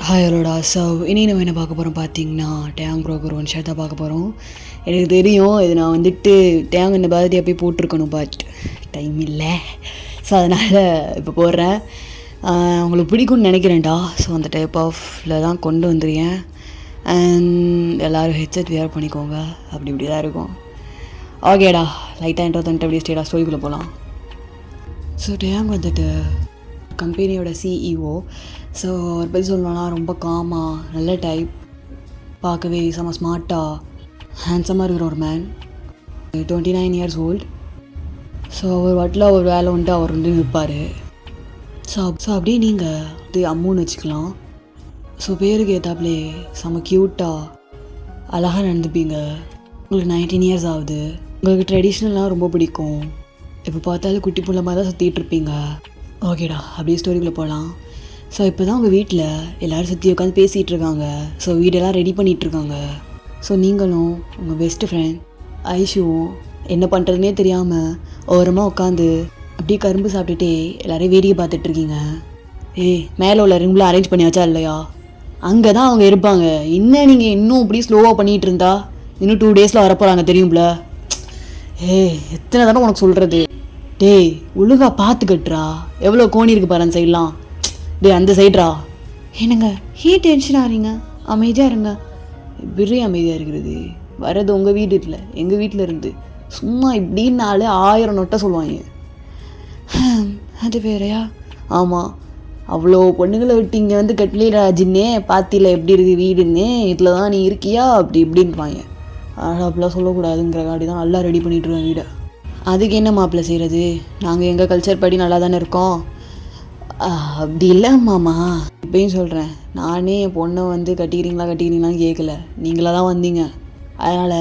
ஹலோடா. So இனி நம்ம என்ன பார்க்க போகிறோம் பார்த்தீங்கன்னா, டேங் ப்ரோக்கர் ஒன் ஷர்ட் தான் பார்க்க போகிறோம். எனக்கு தெரியும் இது நான் வந்துட்டு டேங் இந்த பாரதியாக போய் போட்டிருக்கணும், பட் டைம் இல்லை. ஸோ அதனால் இப்போ போடுறேன். உங்களுக்கு பிடிக்கும்னு நினைக்கிறேன்டா. ஸோ அந்த டைப் ஆஃபில் தான் கொண்டு வந்துருக்கேன். அண்ட் எல்லோரும் ஹெட்செட் வேர் பண்ணிக்கோங்க. அப்படி இப்படி தான் இருக்கும். ஓகேடா, லைட்டாக இன்ட்ரோ தந்துட்டு அப்படியே ஸ்டேடாக ஸ்டோரிக்குள்ளே போகலாம். ஸோ டேங் வந்துட்டு கம்பெனியோட சிஇஓ. ஸோ அவர் பற்றி சொல்லணும்னா ரொம்ப காமாக, நல்ல டைப், பார்க்கவே செம்ம ஸ்மார்ட்டாக ஹேண்ட்ஸமாக இருக்கிற ஒரு மேன். 29 years old. ஸோ அவர் வாட்டில் ஒரு வேலை வந்துட்டு அவர் வந்து நிற்பார். ஸோ அப்படியே நீங்கள் இது அம்முன்னு வச்சுக்கலாம். ஸோ பேருக்கு ஏற்றாப்புலே செம்ம க்யூட்டாக அழகாக நடந்துப்பீங்க. உங்களுக்கு 19 years ஆகுது. உங்களுக்கு ட்ரெடிஷ்னல்லாம் ரொம்ப பிடிக்கும். இப்போ பார்த்தாலும் குட்டி புள்ள மாதிரி தான் சுற்றிட்டு இருப்பீங்க. ஓகேடா, அப்படியே ஸ்டோரிக்குள்ளே போகலாம். ஸோ இப்போ தான் உங்கள் வீட்டில் எல்லோரும் சுற்றி உட்காந்து பேசிகிட்டு இருக்காங்க. ஸோ வீடெல்லாம் ரெடி பண்ணிகிட்ருக்காங்க. ஸோ நீங்களும் உங்கள் பெஸ்ட்டு ஃப்ரெண்ட் ஐஷுவும் என்ன பண்ணுறதுனே தெரியாமல் ஓரமாக உட்காந்து அப்படியே கரும்பு சாப்பிட்டுட்டே எல்லோரையும் வேடிக்கை பார்த்துட்ருக்கீங்க. மேலே உள்ள ரூமில் அரேஞ்ச் பண்ணி வச்சா இல்லையா, அங்கே தான் அவங்க இருப்பாங்க. நீங்கள் இன்னும் இப்படி ஸ்லோவாக பண்ணிகிட்டு இருந்தா இன்னும் 2 days வரப்போகிறாங்க தெரியும்ல. எத்தனை தடவை உனக்கு சொல்கிறது. ஒழுங்கா பார்த்து கட்டுறா. எவ்வளோ கோணி இருக்குது பாரு அந்த சைட்லாம். அந்த சைட்ரா. என்னங்க டென்ஷன் ஆகிறீங்க? அமைதியாக இருங்க. பெரிய அமைதியாக இருக்கிறது. வர்றது உங்கள் வீடு இல்லை, எங்கள் வீட்டில் இருந்து. சும்மா இப்படின்னாலே 1000 நொட்டை சொல்லுவாங்க. அது வேறையா? ஆமாம், அவ்வளோ பொண்ணுங்களை விட்டு இங்கே வந்து கட்லிராஜின்னே பார்த்தில எப்படி இருக்குது வீடுன்னு, இதில் தான் நீ இருக்கியா அப்படி இப்படின்பாங்க. ஆனால் அப்படிலாம் சொல்லக்கூடாதுங்கிற காடி தான் நல்லா ரெடி பண்ணிட்டுருவேன் வீடை. அதுக்கு என்ன மாப்பிள்ளை செய்கிறது? நாங்கள் எங்கள் கல்ச்சர் படி நல்லா தானே இருக்கோம். அப்படி இல்லை மாமா, இப்பயும் சொல்கிறேன். நானே என் பொண்ணை வந்து கட்டிக்கிறீங்களான்னு கேட்கல, நீங்களாக தான் வந்தீங்க. அதனால்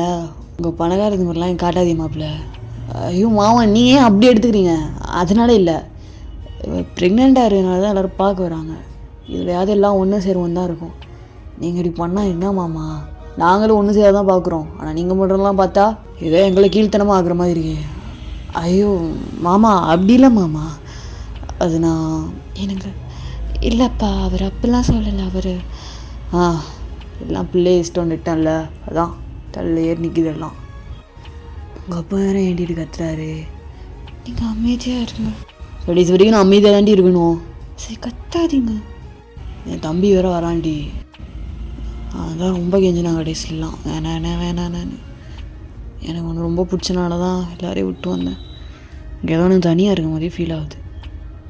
உங்கள் பணக்காரது மாதிரிலாம் என் காட்டாதே மாப்பிள்ளை. ஐயோ மாமா, நீங்கள் ஏன் அப்படி எடுத்துக்கிறீங்க? அதனால இல்லை, ப்ரெக்னெண்ட்டாக இருக்கிறதுனால தான் எல்லோரும் பார்க்க வராங்க. இதில் எல்லாம் ஒன்று சேருவோம் தான் இருக்கும். நீங்கள் இப்படி பண்ணால் என்ன மாமா? நாங்களும் ஒன்று சேர தான் பார்க்குறோம். ஆனால் நீங்கள் மட்டும்லாம் பார்த்தா ஏதோ எங்களை கீழ்த்தனமாக ஆகுற மாதிரி இருக்கு. ஐயோ மாமா, அப்படி இல்லை மாமா. அது நான் எனக்கு இல்லைப்பா, அவர் அப்படிலாம் சொல்லலை. அவர் எல்லாம் பிள்ளைய இஷ்டம்னுட்டான்ல, அதான் தள்ள ஏறி நிற்கிது எல்லாம். உங்கள் அப்பா வேறு ஏண்டிட்டு கத்துறாரு. நீங்கள் அமைதியாக இருங்க. கடைசி வரைக்கும் நான் அமைதியாக தாண்டி இருக்கணும். சரி கத்தாதீங்க. என் தம்பி வேற வராண்டி. அதான் ரொம்ப கெஞ்சினாங்க கடைசிலாம். வேணான்னு எனக்கு ஒன்று ரொம்ப பிடிச்சனால தான் எல்லோரையும் விட்டு வந்தேன். இங்கே ஏதோ எனக்கு தனியாக இருக்க மாதிரி ஃபீல் ஆகுது.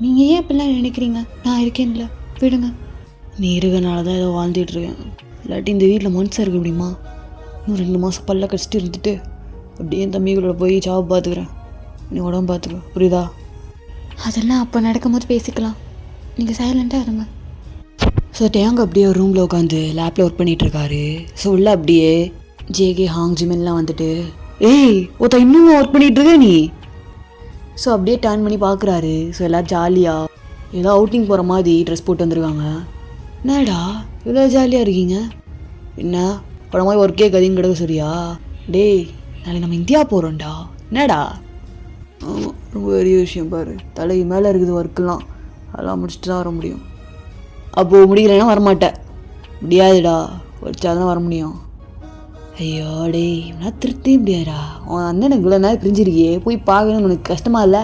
நீங்கள் ஏன் இப்படிலாம் நினைக்கிறீங்க? நான் இருக்கேன்ல, விடுங்க. நீ இருக்கனால தான் ஏதோ வாழ்ந்துட்டுருக்கேன். இல்லாட்டி இந்த வீட்டில் மனுஷன் இருக்க முடியுமா? இன்னும் 2 மாதம் பல்ல கடிச்சிட்டு இருந்துட்டு அப்படியே என் தம்பிகளோட போய் ஜாப் பார்த்துக்கிறேன். நீ உடம்பு பார்த்துக்க, புரியுதா? அதெல்லாம் அப்போ நடக்கும்போது பேசிக்கலாம். நீங்கள் சைலண்ட்டாக இருங்க. ஸோ டேங் அப்படியே ஒரு ரூமில் உட்காந்து லேப்பில் ஒர்க் பண்ணிகிட்ருக்காரு. ஸோ உள்ள அப்படியே ஜேகே ஹாங் ஜிமென்லாம் வந்துட்டு ஒருத்த இன்னும் ஒர்க் பண்ணிகிட்ருக்க நீ. ஸோ அப்படியே டர்ன் பண்ணி பார்க்குறாரு. ஸோ எல்லோரும் ஜாலியாக ஏதோ அவுட்டிங் போகிற மாதிரி ட்ரெஸ் போட்டு வந்துருக்காங்க. என்னடா இவ்வளோ ஜாலியாக இருக்கீங்க? என்ன படம் மாதிரி ஒர்க்கே கதையும் கிடக்கு சரியா? நாளைக்கு நம்ம இந்தியா போகிறோம்டா. என்னடா? ஆமாம், ரொம்ப பெரிய விஷயம் பாரு. தலைக்கு மேலே இருக்குது ஒர்க்கெலாம். அதெல்லாம் முடிச்சுட்டு தான் வர முடியும். அப்போது முடிக்கலைன்னா வரமாட்டேன். முடியாதுடா, வச்சாதான் வர முடியும். ஐயோ இவனா திருத்தே முடியாதா? உன் அண்ணன் இவ்வளோ நேரம் பிரிஞ்சிருக்கியே, போய் பார்க்கணும்னு உனக்கு கஷ்டமா இல்லை?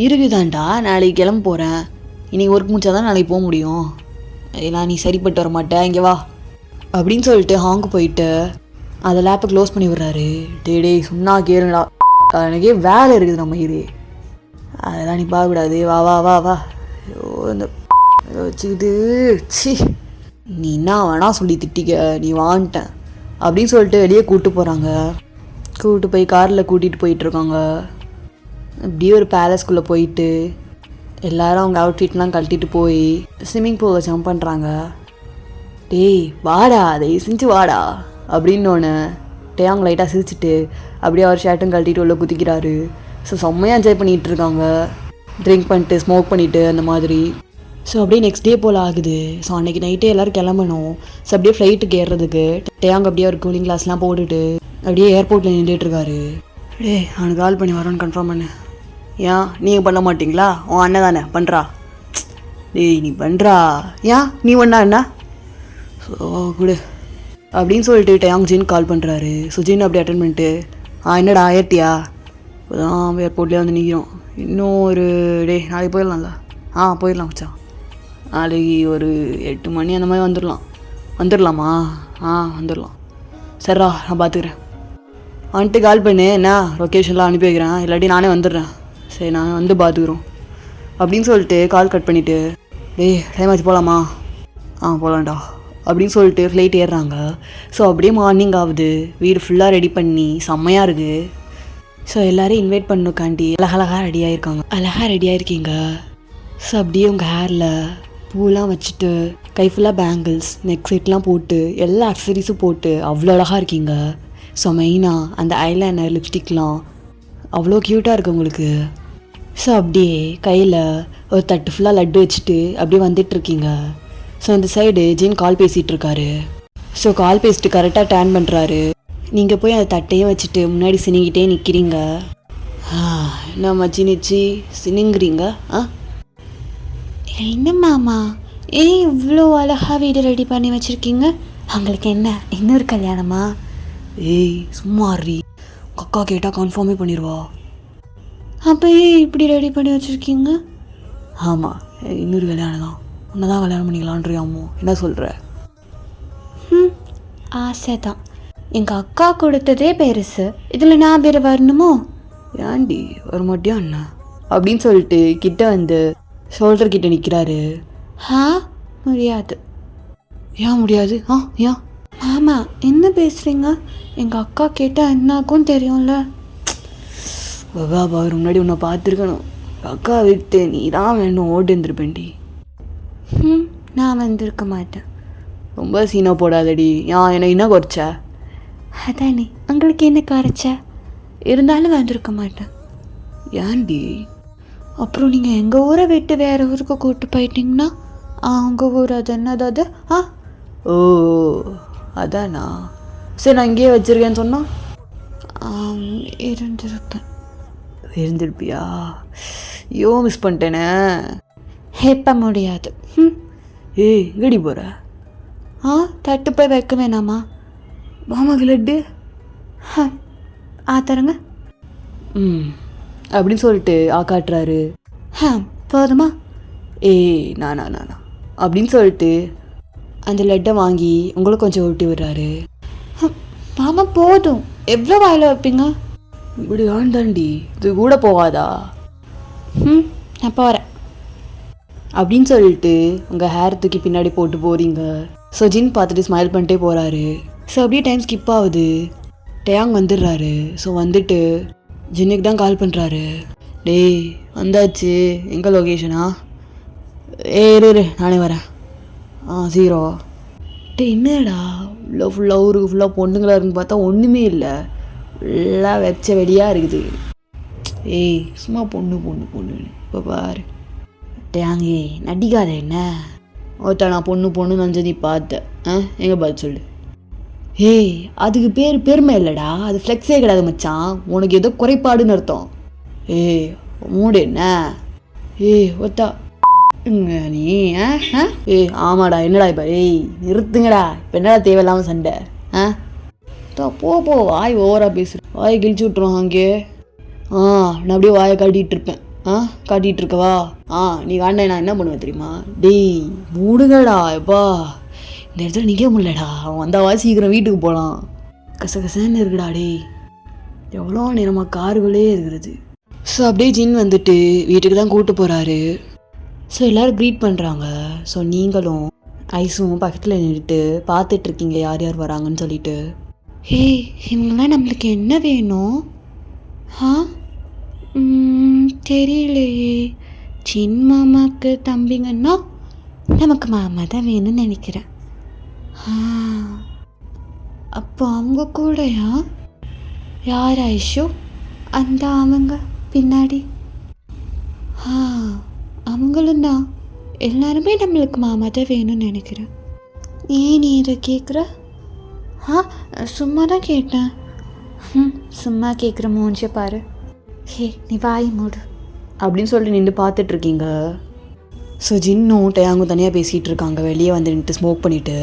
இருக்குதான்டா, நாளைக்கு கிளம்ப போகிறேன். இன்றைக்கி ஒர்க் முடிச்சாதான் நாளைக்கு போக முடியும். அதெல்லாம் நீ சரிப்பட்டு வர மாட்டேன், இங்கே வா அப்படின்னு சொல்லிட்டு ஹாங்கு போயிட்டு அதை லேப்பை க்ளோஸ் பண்ணி விடுறாரு. சொன்னா கேளுடா, எனக்கே வேலை இருக்குது நம்ம இரு. அதெல்லாம் நீ பார்க்கக்கூடாது. வா வா வா வா. ஐயோ இந்த வச்சுக்கிட்டு சி, நீ என்ன வேணா சொல்லி திட்டிக்க, நீ வான்ட்டேன் அப்படின்னு சொல்லிட்டு வெளியே கூப்பிட்டு போகிறாங்க. கூப்பிட்டு போய் காரில் கூட்டிகிட்டு போயிட்டுருக்காங்க. அப்படியே ஒரு பேலஸ்குள்ளே போயிட்டு எல்லோரும் அவங்க அவுட்ஃபிட்லாம் கழட்டிட்டு போய் ஸ்விம்மிங் பூலில் ஜம்ப் பண்ணுறாங்க. வாடா, அதை செஞ்சு வாடா அப்படின்னோடனே டேங் லைட்டாக சிரிச்சிட்டு அப்படியே அவர் ஷர்ட்டும் கழட்டிட்டு உள்ள குதிக்கிறாரு. ஸோ செம்மையாக என்ஜாய் பண்ணிகிட்ருக்காங்க. ட்ரிங்க் பண்ணிட்டு ஸ்மோக் பண்ணிவிட்டு அந்த மாதிரி. ஸோ அப்படியே நெக்ஸ்ட் டே போல் ஆகுது. ஸோ அன்றைக்கி நைட்டே எல்லோரும் கிளம்பணும். ஸோ அப்படியே ஃப்ளைட்டுக்கு ஏறுறதுக்கு டேங் அப்படியே ஒரு கூலிங் கிளாஸ்லாம் போட்டுட்டு அப்படியே ஏர்போர்ட்டில் நின்றுட்டுருக்காரு. அவனுக்கு கால் பண்ணி வரோன்னு கன்ஃபார்ம் பண்ணு. ஏன் நீங்கள் பண்ண மாட்டிங்களா? உன் அண்ணன் தானே பண்ணுறா. டேய் நீ பண்ணுறா, ஏன் நீ ஒன்றா என்ன ஸோ கொடு அப்படின்னு சொல்லிட்டு டேயாங் ஜின் கால் பண்ணுறாரு. ஸோ ஜின் அப்படி அட்டன் பண்ணிட்டு, என்னடா ஏர்ட்டியா, இப்போதான் ஏர்போர்ட்லேயே வந்து நிற்கிறோம், இன்னும் ஒரு நாளைக்கு போயிடலாம்ல. போயிடலாம் மச்சான், நாளைக்கு ஒரு 8 மணி அந்த மாதிரி வந்துடலாமா? வந்துடலாம், சரிடா நான் பார்த்துக்கிறேன். வந்துட்டு கால் பண்ணு, என்ன லொக்கேஷன்லாம் அனுப்பி வைக்கிறேன், இல்லாட்டி நானே வந்துடுறேன். சரி நான் வந்து பார்த்துக்குறோம் அப்படின்னு சொல்லிட்டு கால் கட் பண்ணிவிட்டு, டைம் ஆச்சு போகலாமா? போகலான்டா அப்படின்னு சொல்லிட்டு ஃப்ளைட் ஏறுறாங்க. ஸோ அப்படியே மார்னிங் ஆகுது, வீடு ஃபுல்லாக ரெடி பண்ணி செம்மையாக இருக்குது. ஸோ எல்லோரும் இன்வைட் பண்ணுக்காண்டி அழகழகாக ரெடியாகிருக்கீங்க. ஸோ அப்படியே உங்கள் ஹேரில் பூலாம் வச்சுட்டு, கை ஃபுல்லாக பேங்கிள்ஸ், நெக் செட்லாம் போட்டு, எல்லா அக்சசரிஸும் போட்டு அவ்வளோ அழகாக இருக்கீங்க. ஸோ மெயினாக அந்த ஐலைனர், லிப்ஸ்டிக்லாம் அவ்வளோ க்யூட்டாக இருக்குது உங்களுக்கு. ஸோ அப்படியே கையில் ஒரு தட்டு ஃபுல்லாக லட்டு வச்சுட்டு அப்படியே வந்துட்டுருக்கீங்க. ஸோ இந்த சைடு ஜின் கால் பேசிகிட்டு இருக்காரு. ஸோ கால் பேசிட்டு கரெக்டாக டேர்ன் பண்ணுறாரு. நீங்கள் போய் அந்த தட்டையும் வச்சுட்டு முன்னாடி சினிங்கிட்டே நிற்கிறீங்க. என்ன மச்சி நிச்சி சினிங்கிறீங்க? என்ன மாமா, இவ்வளோ அழகாக வீடு ரெடி பண்ணி வச்சுருக்கீங்க, அவங்களுக்கு என்ன இன்னொரு கல்யாணமா? சும்மாறி, அக்கா கேட்டால் கன்ஃபார்மே பண்ணிடுவா. அப்போ இப்படி ரெடி பண்ணி வச்சுருக்கீங்க? ஆமாம், இன்னொரு கல்யாணம் தான், உன்னை தான் கல்யாணம் பண்ணிக்கலான்றியாமோ, என்ன சொல்கிற? ஆசை தான், எங்கள் அக்கா கொடுத்ததே பெருசு, இதில் நான் வேறு வரணுமோ? ஏண்டி வரமாட்டியா என்ன அப்படின்னு சொல்லிட்டு கிட்ட வந்து ஷோல்டர் கிட்ட நிற்கிறாரு. முடியாது. ஏன் முடியாது? ஏன்? ஆமாம், என்ன பேசுகிறீங்க? எங்கள் அக்கா கேட்டால் என்னாக்கும் தெரியும்ல. பகா முன்னாடி உன்னை பார்த்துருக்கணும், அக்கா விட்டு நீ தான் வேணும் ஓடி இருந்திருப்பேன்டி. நான் வந்திருக்க மாட்டேன். ரொம்ப சீனா போடாதடி. என்னை என்ன குறைச்ச? அதானே, உங்களுக்கு என்ன குறைச்ச? இருந்தாலும் வந்திருக்க மாட்டேன். ஏன்டி? அப்புறம் நீங்கள் எங்கள் ஊரை விட்டு வேறு ஊருக்கு கூப்பிட்டு போயிட்டீங்கன்னா உங்கள் ஊர் அது என்னது அது? ஓ அதானா, சரி நான் இங்கேயே வச்சுருக்கேன்னு சொன்னால் இருந்திருப்பியா? மிஸ் பண்ணிட்டேனே. எப்போ முடியாது. எங்கடி போகிற? தட்டு போய் வைக்க வேணாமா? மாமாக்கு லட்டு தரங்க அப்படின்னு சொல்லிட்டு காட்டுறாரு. போதுமா? நானா அப்படின்னு சொல்லிட்டு அந்த லட்டை வாங்கி உங்களுக்கு கொஞ்சம் ஊட்டி விடுறாரு. மாமா போதும், எவ்வளோ வாயில் வைப்பீங்க? இப்படி தாண்டி, இது கூட போகாதா? நான் போகிறேன் அப்படின்னு சொல்லிட்டு உங்கள் ஹேர் தூக்கி பின்னாடி போட்டு போகிறீங்க. ஸோ ஜின் பார்த்துட்டு ஸ்மைல் பண்ணிட்டே போகிறாரு. ஸோ அப்படியே டைம் ஸ்கிப் ஆகுது. டேயாங் வந்துடுறாரு. ஸோ வந்துட்டு ஜின்னுக்கு தான் கால் பண்ணுறாரு. வந்தாச்சு, எங்கே லொக்கேஷனா? இரு நானே வரேன். 0. என்னடா ஃபுல்லாக ஊருக்கு ஃபுல்லாக பொண்ணுங்களா இருக்குன்னு பார்த்தா ஒன்றுமே இல்லை, ஃபுல்லாக வச்ச வெடியாக இருக்குது. சும்மா பொண்ணு இப்போ பாரு. டேயாங்கே நடிக்காத என்ன? நான் பொண்ணு நினச்சது பார்த்தேன். எங்கே பார்த்து சொல்லு. அதுக்கு பெருமை இல்லைடா, அது ஃப்ளெக்ஸே கிடையாது மச்சான், உனக்கு ஏதோ குறைபாடுன்னு அர்த்தம். மூடு என்ன? ஒத்தா நீ ஆமாடா, என்னடா இப்போ? நிறுத்துங்கடா, இப்போ என்னடா தேவையில்லாமல் சண்டை? போ வாய் ஓவராக பேசுகிறேன், வாயை கிழிச்சு விட்டுருவான் அங்கே. நான் அப்படியே வாயை காட்டிகிட்டு இருப்பேன். காட்டிகிட்டு இருக்கவா? நீ காண்டா நான் என்ன பண்ணுவேன் தெரியுமா? மூடுங்கடா எப்பா, இந்த இடத்துல நிற்க முடியலடா, அவன் வந்தாவா சீக்கிரம் வீட்டுக்கு போகலாம். கசகசன்னு இருக்குடா. எவ்வளோ நேரமாக காருகளே இருக்கிறது. ஸோ அப்படியே ஜின் வந்துட்டு வீட்டுக்கு தான் கூப்பிட்டு போகிறாரு. ஸோ எல்லோரும் க்ரீட் பண்ணுறாங்க. ஸோ நீங்களும் ஐஸும் பக்கத்தில் நின்றுட்டு பார்த்துட்ருக்கீங்க யார் யார் வராங்கன்னு சொல்லிட்டு. இவங்களாம் நம்மளுக்கு என்ன வேணும்? தெரியலையே. சின் மாமாவுக்கு தம்பிங்கன்னா நமக்கு மாமா தான் வேணும்னு நினைக்கிறேன். அப்போ அவங்க கூடயா? யார் ஐஷோ? அந்த அவங்க பின்னாடி அவங்களும் தான். எல்லாருமே நம்மளுக்கு மாமா தான் வேணும்னு நினைக்கிறேன். ஏன் நீ இதை கேட்குற? சும்மா தான் கேட்டேன். சும்மா கேட்குற மூஞ்சிய பாரு. நீ வாய் மூடு அப்படின்னு சொல்லிட்டு நின்று பார்த்துட்ருக்கீங்க. ஸோ ஜின்னும் டேங்கும் தனியாக பேசிகிட்டு இருக்காங்க வெளியே வந்து நின்று ஸ்மோக் பண்ணிவிட்டு.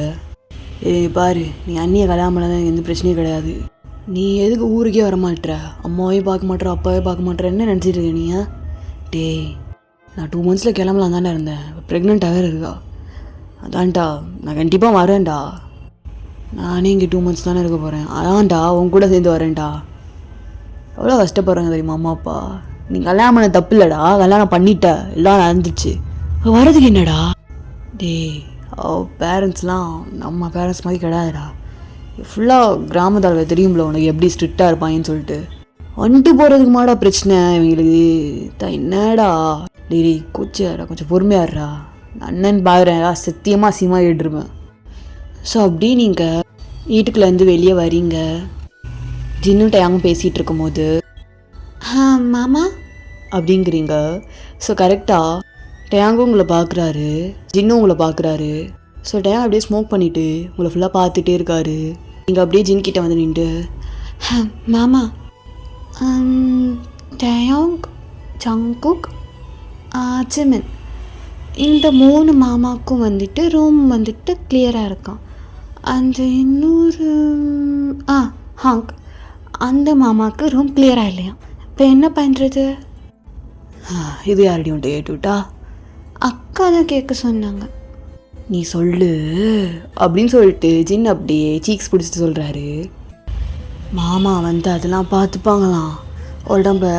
பாரு, நீ அண்ணியை கல்யாணம் பண்ணதான் எந்த பிரச்சனையும் கிடையாது. நீ எதுக்கு ஊருக்கே வரமாட்டுற, அம்மாவையும் பார்க்க மாட்டேற, அப்பாவையும் பார்க்க மாட்டேற, என்ன நினச்சிட்டு இருக்க நீ? டேய், நான் 2 months கிளம்பலாம் தானே இருந்தேன், ப்ரெக்னெண்ட்டாக இருக்கா. அதான்டா நான் கண்டிப்பாக வரேன்டா. நானே இங்கே 2 months தானே இருக்க போகிறேன். அதான்டா உன் கூட சேர்ந்து வரேன்டா. எவ்வளோ கஷ்டப்படுறாங்க தெரியுமா அம்மா அப்பா. நீ கல்யாணம் பண்ண தப்பு இல்லைடா, கல்யாணம் பண்ணிட்ட, எல்லாம் நடந்துச்சு, வரதுக்கு என்னடா. டேய், பேரண்ட்ஸ்லாம் நம்ம பேரண்ட்ஸ் மாதிரி கிடையாதுடா. ஃபுல்லாக கிராமத்தால் தெரியும்ல உனக்கு எப்படி ஸ்ட்ரிக்டாக இருப்பாங்கன்னு சொல்லிட்டு. வந்துட்டு போகிறதுக்கு மாடா பிரச்சனை இவங்களுக்கு தான். என்னடா டேய் கூச்சாடா, கொஞ்சம் பொறுமையாடுறா. அண்ணன் பார்க்குறேன் சத்தியமாக அசிங்கமாக கேட்டுருப்பேன். ஸோ அப்படி நீங்கள் வீட்டுக்குள்ளேருந்து வெளியே வரீங்க. ஜின்னு டேங்கும் பேசிகிட்டு இருக்கும்போது மாமா அப்படிங்கிறீங்க. ஸோ கரெக்டாக டேங்கும் உங்களை பார்க்குறாரு, ஜின்னும் உங்களை பார்க்குறாரு. ஸோ டேங் அப்படியே ஸ்மோக் பண்ணிவிட்டு உங்களை ஃபுல்லாக பார்த்துட்டே இருக்காரு. நீங்கள் அப்படியே ஜின் கிட்டே வந்து நின்று மாமா, டேங், ஜங்குக், ஜிமின் இந்த 3 மாமாவுக்கும் வந்துட்டு ரூம் வந்துட்டு கிளியராக இருக்கான். அந்த இன்னொரு ஹாங்க் அந்த மாமாவுக்கு ரூம் கிளியராக இல்லையா. இப்போ என்ன பண்ணுறது? இது யாரடி உன்ட்டு கேட்டுவிட்டா? அக்கா தான் கேட்க சொன்னாங்க. நீ சொல்லு அப்படின்னு சொல்லிட்டு ஜின் அப்படியே சீக்ஸ் பிடிச்சிட்டு சொல்கிறாரு. மாமா வந்து அதெல்லாம் பார்த்துப்பாங்களாம், உடம்ப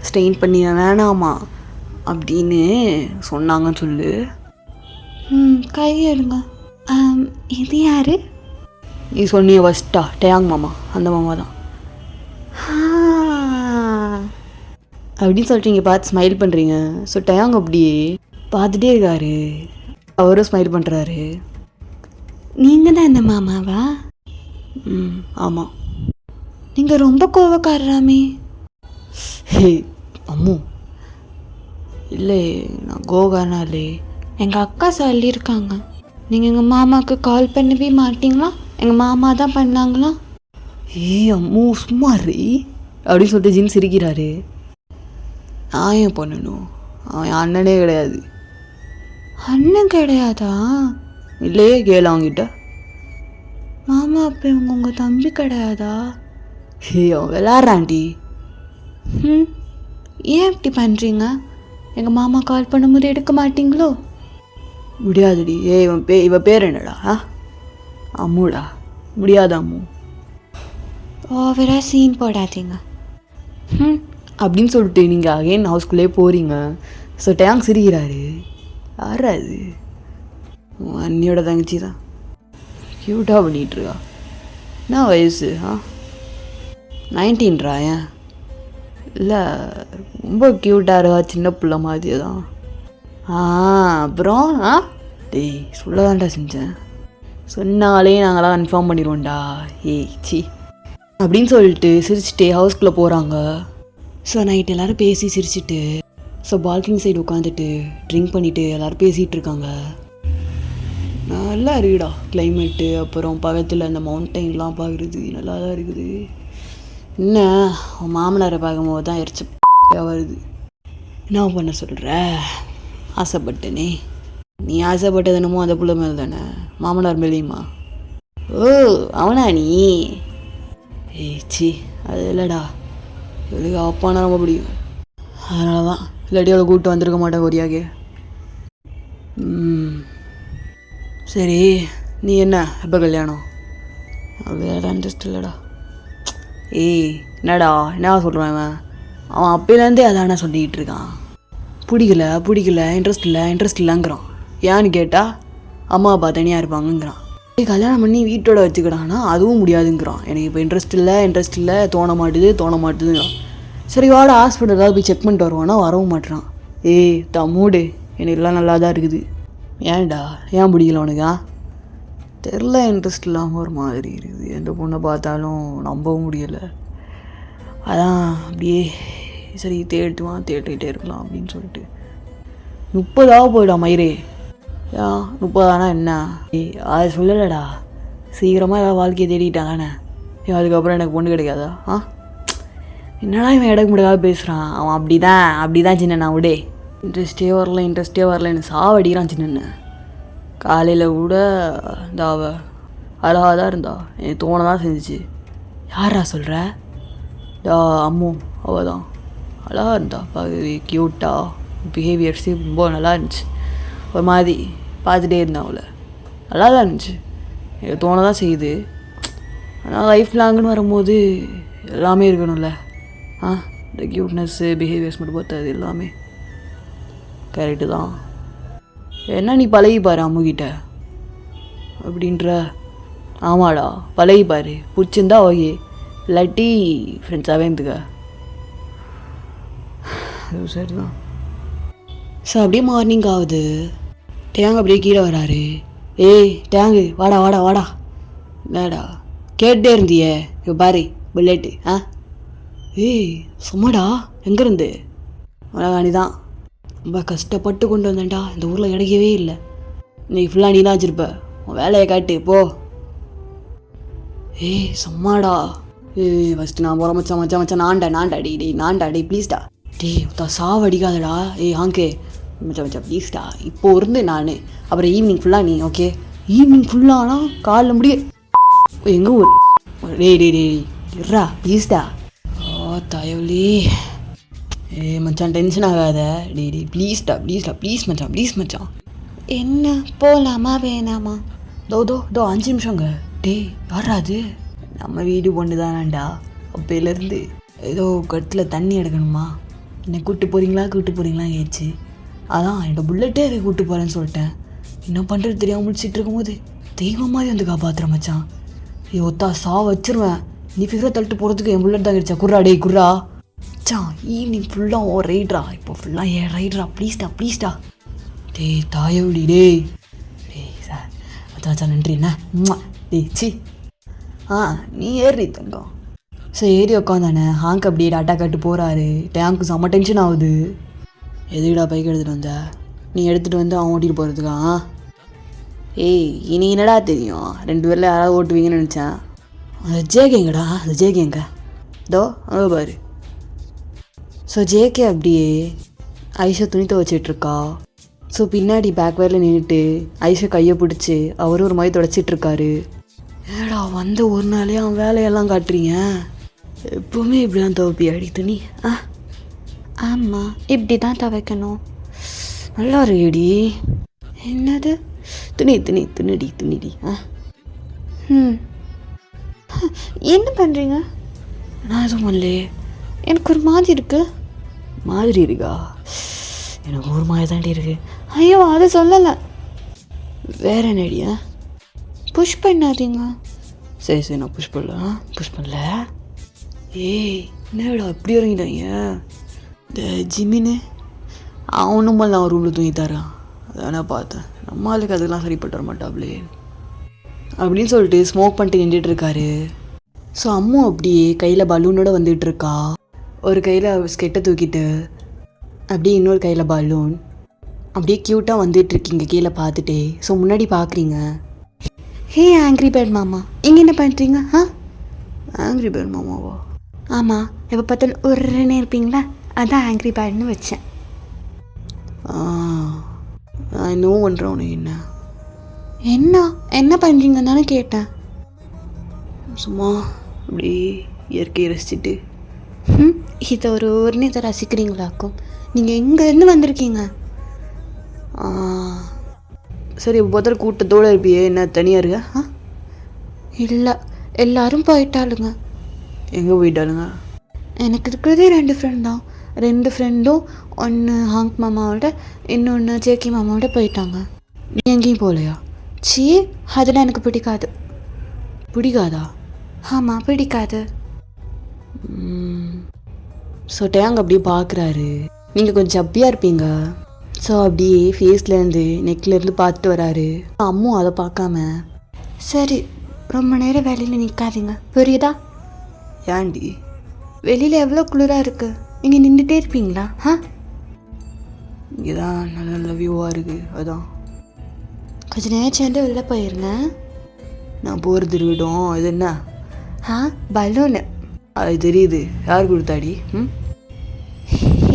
ஸ்ட்ரெயின் பண்ணி வேணாமா அப்படின்னு சொன்னாங்கன்னு சொல்லு. கையெடுங்க. இது யாரு? நீ சொன்னிய ஃபஸ்ட்டா டேங் மாமா, அந்த மாமா தான் அப்படின்னு சொல்லிட்டு நீங்கள் பார்த்து ஸ்மைல் பண்ணுறீங்க. ஸோ டேங் அப்படியே பார்த்துட்டே இருக்காரு, அவரும் ஸ்மைல் பண்ணுறாரு. நீங்கள் தான் இந்த மாமாவா? ஆமாம். நீங்கள் ரொம்ப கோவக்காரராமே. ஹே அம்மு, இல்லை நான் கோகானா இல்லை. எங்கள் அக்கா சொல்லியிருக்காங்க நீங்கள் எங்கள் மாமாவுக்கு கால் பண்ணவே மாட்டிங்களா, எங்கள் மாமா தான் பண்ணாங்களா. அம்மு சும்மா ரீ அப்படின்னு சொல்லிட்டு ஜின் சிரிக்கிறாரு. நான் ஏன் பண்ணணும், அவன் அண்ணனே கிடையாது. அண்ணன் கிடையாதா? இல்லையே, கேளு அவங்கிட்ட. மாமா அப்போ உங்கள் தம்பி கிடையாதா? அவன் விளாட்றான்டி. ஏன் இப்படி பண்ணுறீங்க? எங்கள் மாமா கால் பண்ணும்போது எடுக்க மாட்டிங்களோ? முடியாதுடி. இவன் பேர் என்னடா? அம்முடா. முடியாது அம்மு. ஓவரா சீன் போடாதீங்க அப்படின்னு சொல்லிட்டு நீங்கள் அகைன் ஹவுஸ்குள்ளே போகிறீங்க. ஸோ டேங் சிரிக்கிறாரு. யாராது? அண்ணியோட தங்கச்சி தான். க்யூட்டாக பண்ணிகிட்ருக்கா. என்ன வயசு? 19 ஏன்? இல்லை ரொம்ப க்யூட்டாக இருக்கா, சின்ன பிள்ளை மாதிரி தான். அப்புறம் டேய் சொல்லதான்டா செஞ்சேன், சொன்னாலே நாங்களாம் கன்ஃபார்ம் பண்ணிடுவோம்டா. சி அப்படின்னு சொல்லிட்டு சிரிச்சுட்டே ஹவுஸ்குள்ளே போகிறாங்க. ஸோ நைட் எல்லோரும் பேசி சிரிச்சுட்டு ஸோ பால்கனி சைடு உட்காந்துட்டு ட்ரிங்க் பண்ணிவிட்டு எல்லோரும் பேசிகிட்டு இருக்காங்க. நல்லா இருக்குடா கிளைமேட்டு. அப்புறம் பக்கத்தில் அந்த மவுண்டெயின்லாம் பார்க்குறது நல்லா தான் இருக்குது. என்ன உன் மாமனாரை பார்க்கும்போது தான் எரிச்ச வருது. என்ன பண்ண சொல்கிற? ஆசைப்பட்டனே. நீ ஆசைப்பட்டது என்னமோ அந்த புள்ள மேலே தானே, மாமனார் மேலேயுமா? ஓ அவனா நீ? சி அது இல்லைடா, இவளுக்கு அப்பானா ரொம்ப பிடிக்கும், அதனால தான். இல்லாட்டி அவளை கூப்பிட்டு வந்திருக்க மாட்டேன் கொரியாக்கே. சரி நீ என்ன எப்போ கல்யாணம்? அது வேறு இன்ட்ரெஸ்ட் இல்லைடா. என்னடா என்ன சொல்கிறான் அவன் அப்போலேருந்தே அதானே சொல்லிக்கிட்டு இருக்கான். பிடிக்கல இன்ட்ரெஸ்ட் இல்லைங்கிறான். ஏன்னு கேட்டால் அம்மா அப்பா தனியாக இருப்பாங்கங்கிறான். கல்யாணம் பண்ணி வீட்டோட வச்சுக்கிறான்னா அதுவும் முடியாதுங்கிறான். எனக்கு இப்போ இன்ட்ரெஸ்ட் இல்லை தோண மாட்டுதுங்கிறான். சரி வாட ஹாஸ்பிட்டல் ஏதாவது போய் செக் பண்ணிட்டு வருவானா, வரவும் மாட்டுறான். மூடு எனக்கு எல்லாம் நல்லா தான் இருக்குது. ஏன்டா ஏன் பிடிக்கல உனக்கா? தெரில, இன்ட்ரெஸ்ட் இல்லாமல் ஒரு மாதிரி இருக்குது. எந்த பொண்ணை பார்த்தாலும் நம்பவும் முடியலை. அதான் அப்படியே சரி தேடிக்கிட்டே இருக்கலாம் அப்படின்னு சொல்லிட்டு. 30 போயிடா மயிரே. 30 என்ன? அது சொல்லலடா, சீக்கிரமாக ஏதாவது வாழ்க்கையை தேடிட்டான் தானே. அதுக்கப்புறம் எனக்கு பொண்ணு கிடைக்காதா? என்னடா இவன் இடக்கு முடியாத பேசுகிறான். அவன் அப்படி தான் சின்ன நான் விடே. இன்ட்ரெஸ்டே வரலன்னு சாவடிக்கிறான் சின்ன. காலையில் கூட இந்த அழகாக தான் இருந்தா, எனக்கு தோண தான் செஞ்சிச்சு. யாரா சொல்கிற? அம்மு, அவள் தான் அழகாக இருந்தா, க்யூட்டாக, பிஹேவியர்ஸு ரொம்ப நல்லா இருந்துச்சு. ஒரு மாதிரி பார்த்துட்டே இருந்தான், அவளை நல்லா தான் இருந்துச்சு. எனக்கு தோண தான் செய்யுது. ஆனால் லைஃப் லாங்குன்னு வரும்போது எல்லாமே இருக்கணும்ல. இந்த க்யூட்னஸ்ஸு பிஹேவியர்ஸ் மட்டும் பார்த்தாது, எல்லாமே கரெக்டு தான். என்ன நீ பழகிப்பாரு அம்முக்கிட்ட அப்படின்ற? ஆமாடா, பழகிப்பாரு, பிடிச்சிருந்தா ஓகே, இல்லாட்டி ஃப்ரெண்ட்ஸாகவே இருந்துக்க. அது சரிதான். ஸோ அப்படியே மார்னிங் ஆகுது. டேங்க் அப்படியே கீழே வராரு. ஏய் டேங்கு, வாடா வாடா வாடா. இல்லடா, கேட்டே இருந்தியே, இப்போ பாரு புல்லெட்டு. ஏய் சும்மாடா, எங்கேருந்து? அழகாணி தான், ரொம்ப கஷ்டப்பட்டு கொண்டு வந்தேன்டா, இந்த ஊரில் கிடைக்கவே இல்லை. இன்னைக்கு ஃபுல்லாக நீ தான் வச்சுருப்ப, உன் வேலையை காட்டு போ. ஏய் சும்மாடா. ஏய் ஃபஸ்ட்டு நான் போகிற மச்சான் நான்டா டே ப்ளீஸ்டா. டேய் சாவடிக்காதடா. ஏய் ஆங்கே மச்சான் ப்ளீஸ்டா. இப்போ இருந்து நான், அப்புறம் ஈவினிங் ஃபுல்லாக நீ. ஓகே, ஈவினிங் ஃபுல்லானா காலைல முடிய எங்கள் ஊர். டேய் இருடா ப்ளீஸ்டா. தாயவலி. ஏய் மச்சான் டென்ஷன் ஆகாத. டேய் ப்ளீஸ்டா ப்ளீஸ் மச்சான். என்ன போகலாமா வேணாமா? தோ 5 நிமிஷங்க. டேய் யாரா அது? நம்ம வீடு பொண்ணு தானாண்டா, அப்போலேருந்து ஏதோ கட்டில் தண்ணி எடுக்கணுமா, என்னை கூப்பிட்டு போகிறீங்களா கேச்சு. அதான் என்னோட புல்லட்டே அதை கூப்பிட்டு போகிறேன்னு சொல்லிட்டேன். என்ன பண்ணுறது தெரியாமல் முடிச்சிட்டு இருக்கும்போது தெய்வம் மாதிரி வந்து காப்பாற்றுற மச்சான். ஒத்தா வச்சிருவேன். நீ ஃபிகரை தள்ளிட்டு போகிறதுக்கு என் புல்லட் தான் கிடைச்சா. குர்ரா மச்சான், ஈவினிங் ஃபுல்லாக ஓ ரைட்ரா, இப்போ ஃபுல்லாக ஏன் ரைட்ரா ப்ளீஸ்டா. டேய் தாயவுடி. டேய் சார் மச்சான் நன்றி. என்ன டேய் சி. நீ ஏறி தங்கம். சரி ஏறி உட்காந்தானே. ஹாங்க் அப்படியே டாட்டா காட்டு போகிறாரு. டேங்க்கு செம்ம டென்ஷன் ஆகுது. எதுடா பைக் எடுத்துகிட்டு வந்த? நீ எடுத்துகிட்டு வந்து அவன் ஓட்டிகிட்டு போகிறதுக்கா? ஏய் இனி என்னடா தெரியும், 2 பேரில் யாராவது ஓட்டுவீங்கன்னு நினச்சேன். அந்த ஜேகேங்கடா, அந்த ஜேகேங்க தோ அங்கே பாரு. ஸோ ஜேகே அப்படியே ஐஷா துணி துவைச்சிட்ருக்கா. ஸோ பின்னாடி பேக் வேரில் நின்றுட்டு ஐஷா கையை பிடிச்சி அவரும் ஒரு மாதிரி துடைச்சிட்ருக்காரு. ஏடா வந்த ஒரு நாளே அவன் வேலையெல்லாம் காட்டுறீங்க, எப்போவுமே இப்படி தான் துவைப்பியாடி துணி? ஆமாம், இப்படி தான் துவைக்கணும். நல்லா இருக்குடி. என்னது? துணிடி. என்ன பண்ணுறீங்க? நான் எதுவும் பண்ணலையே. எனக்கு ஒரு மாதிரி இருக்கா? எனக்கு ஒரு மாதிரி தாண்டி இருக்கு. ஐயோ அதை சொல்லலை. வேற என்னடியா? புஷ் பண்ணாதீங்க. சரி நான் புஷ் பண்ணல. ஏய் என்னடா இப்படி இறங்கிட்டாங்க? இந்த ஜிமின்னு அவனும் நான் ரூமில் தூங்கி தரான். அதான் பார்த்தேன், நம்மளுக்கு அதெல்லாம் சரிப்பட்டு வர மாட்டாப்ளே அப்படின்னு சொல்லிட்டு ஸ்மோக் பண்ணிட்டு நின்றுட்டுருக்காரு. ஸோ அம்மு அப்படியே கையில் பலூனோட வந்துட்டுருக்கா. ஒரு கையில் ஸ்கெட்டை தூக்கிட்டு அப்படியே இன்னொரு கையில் பலூன். அப்படியே க்யூட்டாக வந்துட்டுருக்கீங்க கீழே பார்த்துட்டே. ஸோ முன்னாடி பார்க்குறீங்க. ஹே ஆங்க்ரி பேர்ட் மாமா, இங்கே என்ன பண்ணுறீங்க? ஆங்க்ரி பேர்ட் மாமாவா? ஆமாம், எப்போ பார்த்தாலும் ஒருன்னு இருப்பீங்களா, அதான் ஆங்க்ரி பேர்ட்னு வச்சேன். நான் இன்னும் பண்ணுறேன். உனக்கு என்ன பண்ணுறீங்கன்னு தானே கேட்டேன். சும்மா அப்படி இயற்கையை ரசிச்சுட்டு. இதை ஒருன்னு இதை ரசிக்கிறீங்களாக்கும். நீங்கள் எங்கேருந்து வந்திருக்கீங்க? சரி, இப்போ பார்த்தா கூட்டத்தோடு இருப்பியே, என்ன தனியாக இருக்க? இல்லை, எல்லாரும் போயிட்டாளுங்க. எங்கே போயிட்டாளுங்க? எனக்கு இருக்கிறதே 2 ஃப்ரெண்ட் தான். 2 ஃப்ரெண்டும் ஒன்று ஹாங்க் மாமாவோட, இன்னொன்று ஜேகே மாமாவோட போயிட்டாங்க. நீ எங்கேயும் போகலையா? சி, அதெல்லாம் எனக்கு பிடிக்காது. பிடிக்காதா? ஆமாம் பிடிக்காது. ஸோ டேங்க் அப்படியே பார்க்குறாரு. நீங்கள் கொஞ்சம் சப்பியாக இருப்பீங்க. ஸோ அப்படியே ஃபேஸ்லேருந்து நெக்லேருந்து பார்த்துட்டு வராரு. அம்மு அதை பார்க்காம, சரி ரொம்ப நேரம் வெளியில் நிற்காதீங்க, புரியுதா? ஏன்டி? வெளியில் எவ்வளோ குளிராக இருக்குது, இங்கே நின்றுட்டே இருப்பீங்களா? இங்கே தான் நல்ல நல்ல வியூவாக இருக்குது, அதான் கொஞ்சம் நேரம் சேர்ந்து வெளில போயிருங்க. நான் போகிறது இருக்கட்டும். இது என்ன? பலூனு. அது தெரியுது. யார் கொடுத்தாடி?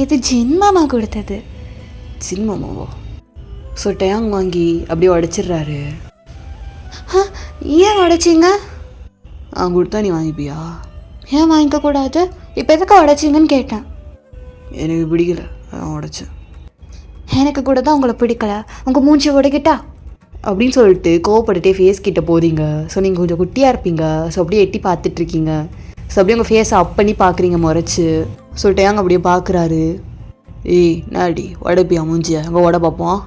இது ஜின்மாமா கொடுத்தது. சினிமாவோ? ஸோ டேங் வாங்கி அப்படியே உடச்சிட்றாரு. ஏன் உடைச்சிங்க? கொடுத்தா நீ வாங்கிப்பியா? ஏன் வாங்கிக்கக்கூடாது? இப்போ எதுக்கு உடைச்சிங்கன்னு கேட்டேன். எனக்கு பிடிக்கல, அதான் உடைச்சேன். எனக்கு கூட தான் உங்களை பிடிக்கல, உங்கள் மூஞ்சி உடைக்கிட்டா அப்படின்னு சொல்லிட்டு கோவப்பட்டுட்டே ஃபேஸ் கிட்ட போகிறீங்க. ஸோ நீங்கள் கொஞ்சம் குட்டியாக இருப்பீங்க. ஸோ அப்படியே எட்டி பார்த்துட்ருக்கீங்க. ஸோ அப்படியே உங்கள் ஃபேஸை அப் பண்ணி பார்க்குறீங்க முறைச்சி. ஸோ டேங் அப்படியே பார்க்குறாரு. ஏய் நாடி உடைப்பியா மூஞ்சியா? அங்கே உட பார்ப்போம்.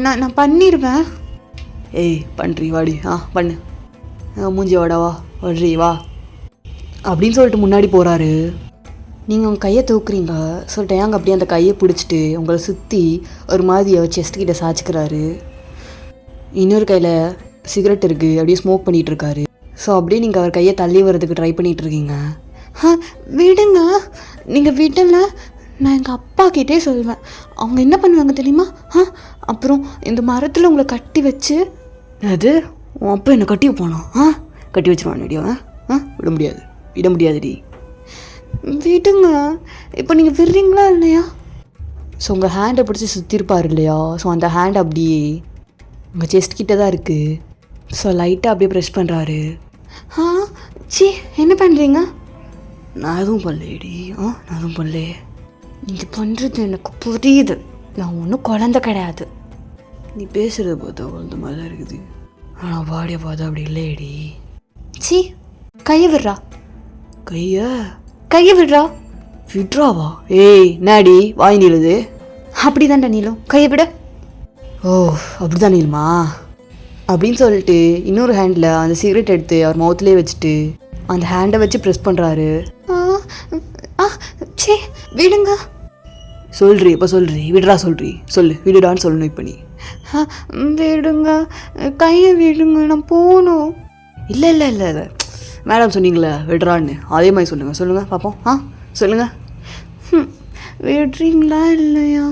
நான் பண்ணிடுவேன். ஏய் பண்ணுறீ வாடி, பண்ணு, மூஞ்சி வடவா வட்றி வா அப்படின்னு சொல்லிட்டு முன்னாடி போகிறாரு. நீங்கள் உங்கள் கையை தூக்குறீங்க. ஸோ டேங் அப்படியே அந்த கையை பிடிச்சிட்டு உங்களை சுற்றி ஒரு மாதிரி செஸ்ட் கிட்ட சாய்ச்சிக்கிறாரு. இன்னொரு கையில் சிகரெட் இருக்குது, அப்படியே ஸ்மோக் பண்ணிகிட்டு இருக்காரு. ஸோ அப்படியே நீங்கள் அவர் கையை தள்ளி வர்றதுக்கு ட்ரை பண்ணிகிட்ருக்கீங்க. விடுங்க. நீங்கள் விடல, நான் எங்கள் அப்பா கிட்டே சொல்லுவேன். அவங்க என்ன பண்ணுவாங்க தெரியுமா? அப்புறம் இந்த மரத்தில் உங்களை கட்டி வச்சு. அது உன் அப்பா என்னை கட்டி வைப்பானா? கட்டி வச்சுருவான் அடியோ. விட முடியாது, விட முடியாதுடி. விடுங்க. இப்போ நீங்கள் விடுறீங்களா இல்லையா? ஸோ உங்கள் ஹேண்டை பிடிச்சி சுற்றிருப்பார் இல்லையா? ஸோ அந்த ஹேண்ட் அப்படியே உங்கள் செஸ்ட் கிட்ட தான் இருக்குது. ஸோ லைட்டாக அப்படியே ப்ரெஸ் பண்ணுறாரு. சி என்ன பண்ணுறீங்க? நான் எதுவும் பண்ணலேடி. நான் எதுவும் பண்ணலே. நீங்கள் பண்ணுறது எனக்கு புரியுது. நான் ஒன்றும் குழந்த கிடையாது. நீ பேசுகிறத பார்த்தா குழந்த மாதிரி தான் இருக்குது. ஆனால் பாடியை பார்த்தா அப்படி இல்லையடி. சி கையை விடுறா. கையை விடுறா. விட்றாவா? ஏய் நாடி வாய் நீளுது. அப்படி தான்டா நீளும். கையை விட. ஓ அப்படி தான் நீளுமா? அப்படின்னு சொல்லிட்டு இன்னொரு ஹேண்டில் அந்த சிகரெட் எடுத்து அவர் மவுத்துலேயே வச்சுட்டு அந்த ஹேண்டை வச்சு ப்ரெஸ் பண்ணுறாரு. சே விடுங்க. சொல்றி இப்போ சொல்றி, விடுறா சொல்றி, சொல்லு விடுடான்னு சொல்லணும். இப்போ நீ விடுங்க, கையை விடுங்க, நான் போகணும். இல்லை இல்லை இல்லை இல்லை மேடம் சொன்னீங்களே விடுறான்னு, அதே மாதிரி சொல்லுங்கள் பார்ப்போம். சொல்லுங்கள். விடுறீங்களா இல்லையா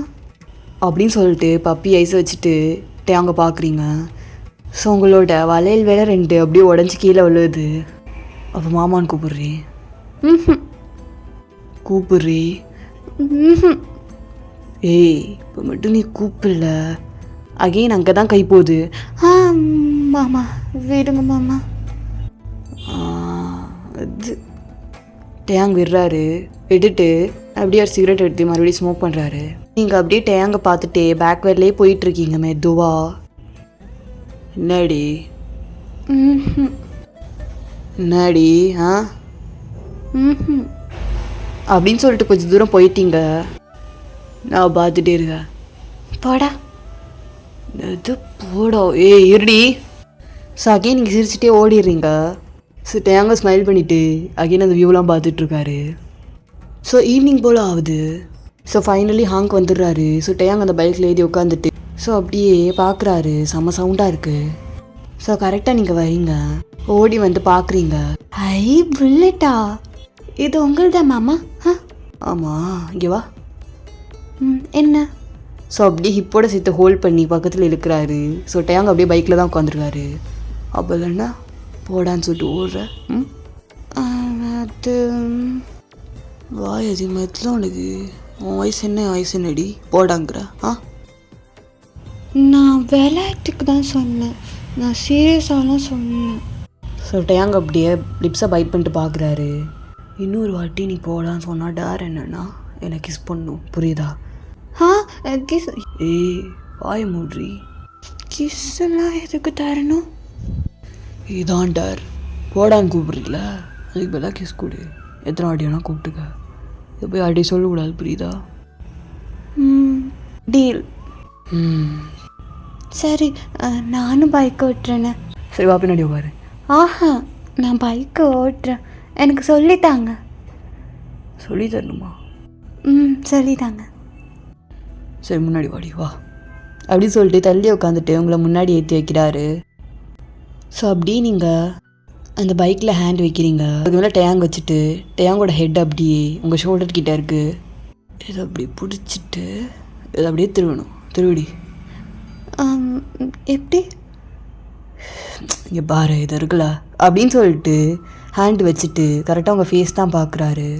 அப்படின்னு சொல்லிட்டு பப்பி ஐஸை வச்சுட்டு டேங்க பார்க்குறீங்க. ஸோ உங்களோட வளையல் வேலை 2 அப்படியே உடஞ்சி கீழே விழுது. அப்போ மாமான்னு கூப்பிட்றி. ஏய் இப்போ மட்டும் நீ கூப்பிடல, அகெயின் அங்கே தான் கை போகுது. மாமா விடுங்க மாமா. அது டேங் விடுறாரு. விட்டுட்டு அப்படியே ஒரு சிகரெட் எடுத்து மறுபடியும் ஸ்மோக் பண்ணுறாரு. நீங்கள் அப்படியே டேங்கை பார்த்துட்டு பேக் வேர்லேயே போயிட்டுருக்கீங்க மெதுவா. என்னடி அப்படின்னு சொல்லிட்டு கொஞ்சம் தூரம் போயிட்டீங்க. நான் பார்த்துட்டே இருக்கேன். போடா. அது போடா. இருடி. ஸோ அகைன் நீங்கள் சிரிச்சுட்டே ஓடிடுறீங்க. ஸோ டேங்க ஸ்மைல் பண்ணிவிட்டு அகைன் அந்த வியூலாம் பார்த்துட்ருக்காரு. ஸோ ஈவினிங் போல் ஆகுது. ஸோ ஃபைனலி ஹாங்க் வந்துடுறாரு. ஸோ டேங்க அந்த பைக்கில் ஏறி உட்காந்துட்டு ஸோ அப்படியே பார்க்குறாரு. செம்ம சவுண்டாக இருக்குது. ஸோ கரெக்டாக நீங்கள் வரீங்க. ஓடி வந்து பார்க்குறீங்க. ஐ புல்லட்டா, இது உங்கள்தான் மாமா? ஆமாம், இங்கே வா. என்ன? ஸோ அப்படியே ஹிப்போட சேர்த்து ஹோல்ட் பண்ணி பக்கத்தில் இழுக்கிறாரு. ஸோ டேங்க அப்படியே பைக்கில் தான் உட்காந்துருக்காரு. அப்போ இல்லைன்னா போடான்னு சொல்லிட்டு ஓடுற. அது வாய் அதிகமாக தான் உனக்கு. உன் வயசு என்ன வயசு என்னடி போடாங்கிற? நான் விளையாட்டுக்கு தான் சொன்னேன், நான் சீரியஸாலாம் சொன்னேன். ஸோ டேங்க அப்படியே லிப்ஸை பைட் பண்ணிட்டு பார்க்குறாரு. இன்னொரு வாட்டி நீ போடான்னு சொன்னால் டேர் என்னன்னா என்னை கிஸ் பண்ணும், புரியுதா? கிஸ். ஏய் வாய் மூட்ரி. கிஸ் எல்லாம் எதுக்கு தரணும்? இதான் டேர். போடான்னு கூப்பிட்றீங்களா, அதுக்கு பதிலாக கிஸ் கொடு. எத்தனை வாட்டி வேணால் கூப்பிட்டுக்க. இதை போய் அடி சொல்லக்கூடாது, புரியுதா? டீல். சரி, நானும் பைக் ஓட்டுறேன்னு. சரி வா பின்னாடி உட்காரு. நான் பைக்கு ஓட்டுறேன், எனக்கு சொல்லித்தாங்க. சொல்லி தரணுமா? சொல்லித்தாங்க. சரி முன்னாடி வாடி வா அப்படின்னு சொல்லிட்டு தள்ளி உட்காந்துட்டு உங்களை முன்னாடி ஏற்றி வைக்கிறாரு. ஸோ அப்படி நீங்கள் அந்த பைக்கில் ஹேண்ட் வைக்கிறீங்க. அதுக்கு மேலே டேங் வச்சுட்டு டேங்கோட ஹெட் அப்படியே உங்கள் ஷோல்டர் கிட்டே இருக்குது. இதை அப்படி பிடிச்சிட்டு இதை அப்படியே திருவணும். திருவிடி. எப்படி? இங்கே பாரு இது இருக்குல்ல அப்படின்னு சொல்லிட்டு ஹேண்ட் வச்சுட்டு கரெக்டாக உங்கள் ஃபேஸ் தான் பார்க்குறாரு.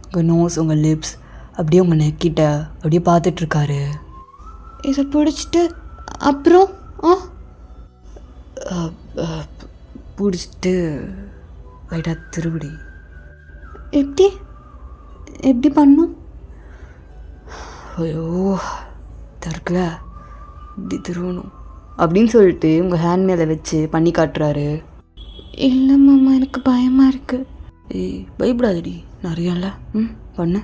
உங்கள் நோஸ், உங்கள் லிப்ஸ், அப்படியே உங்கள் நெக்கிட்ட அப்படியே பார்த்துட்ருக்காரு. இதை பிடிச்சிட்டு அப்புறம் பிடிச்சிட்டு லைட்டாக திருவிடி. எப்படி எப்படி பண்ணும்? ஐயோ தற்கல இப்படி திருவணும் அப்படின்னு சொல்லிட்டு உங்கள் ஹேண்ட் மேலே வச்சு பண்ணி காட்டுறாரு. இல்லை மாமா, எனக்கு பயமாக இருக்குது. ஏய் பயப்படாதடி, நிறையால பண்ண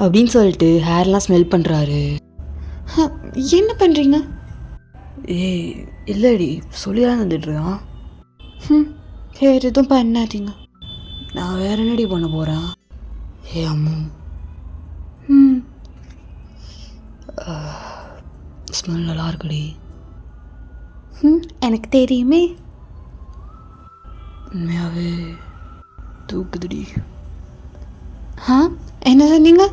அப்படின்னு சொல்லிட்டு ஹேர்லாம் ஸ்மெல் பண்ணுறாரு. என்ன பண்ணுறீங்க? ஏய் இல்லைடி, சொல்லிதான் வந்துட்டுருக்கான். வேறு எதுவும் பண்ணாதீங்க. நான் வேற என்னடி பண்ண போகிறேன்? ஏ அம்மு, ஸ்மெல் நல்லா இருக்குடி. எனக்கு தெரியுமே. உண்மையாகவே தூக்குதுடி. என்ன சொன்னீங்க?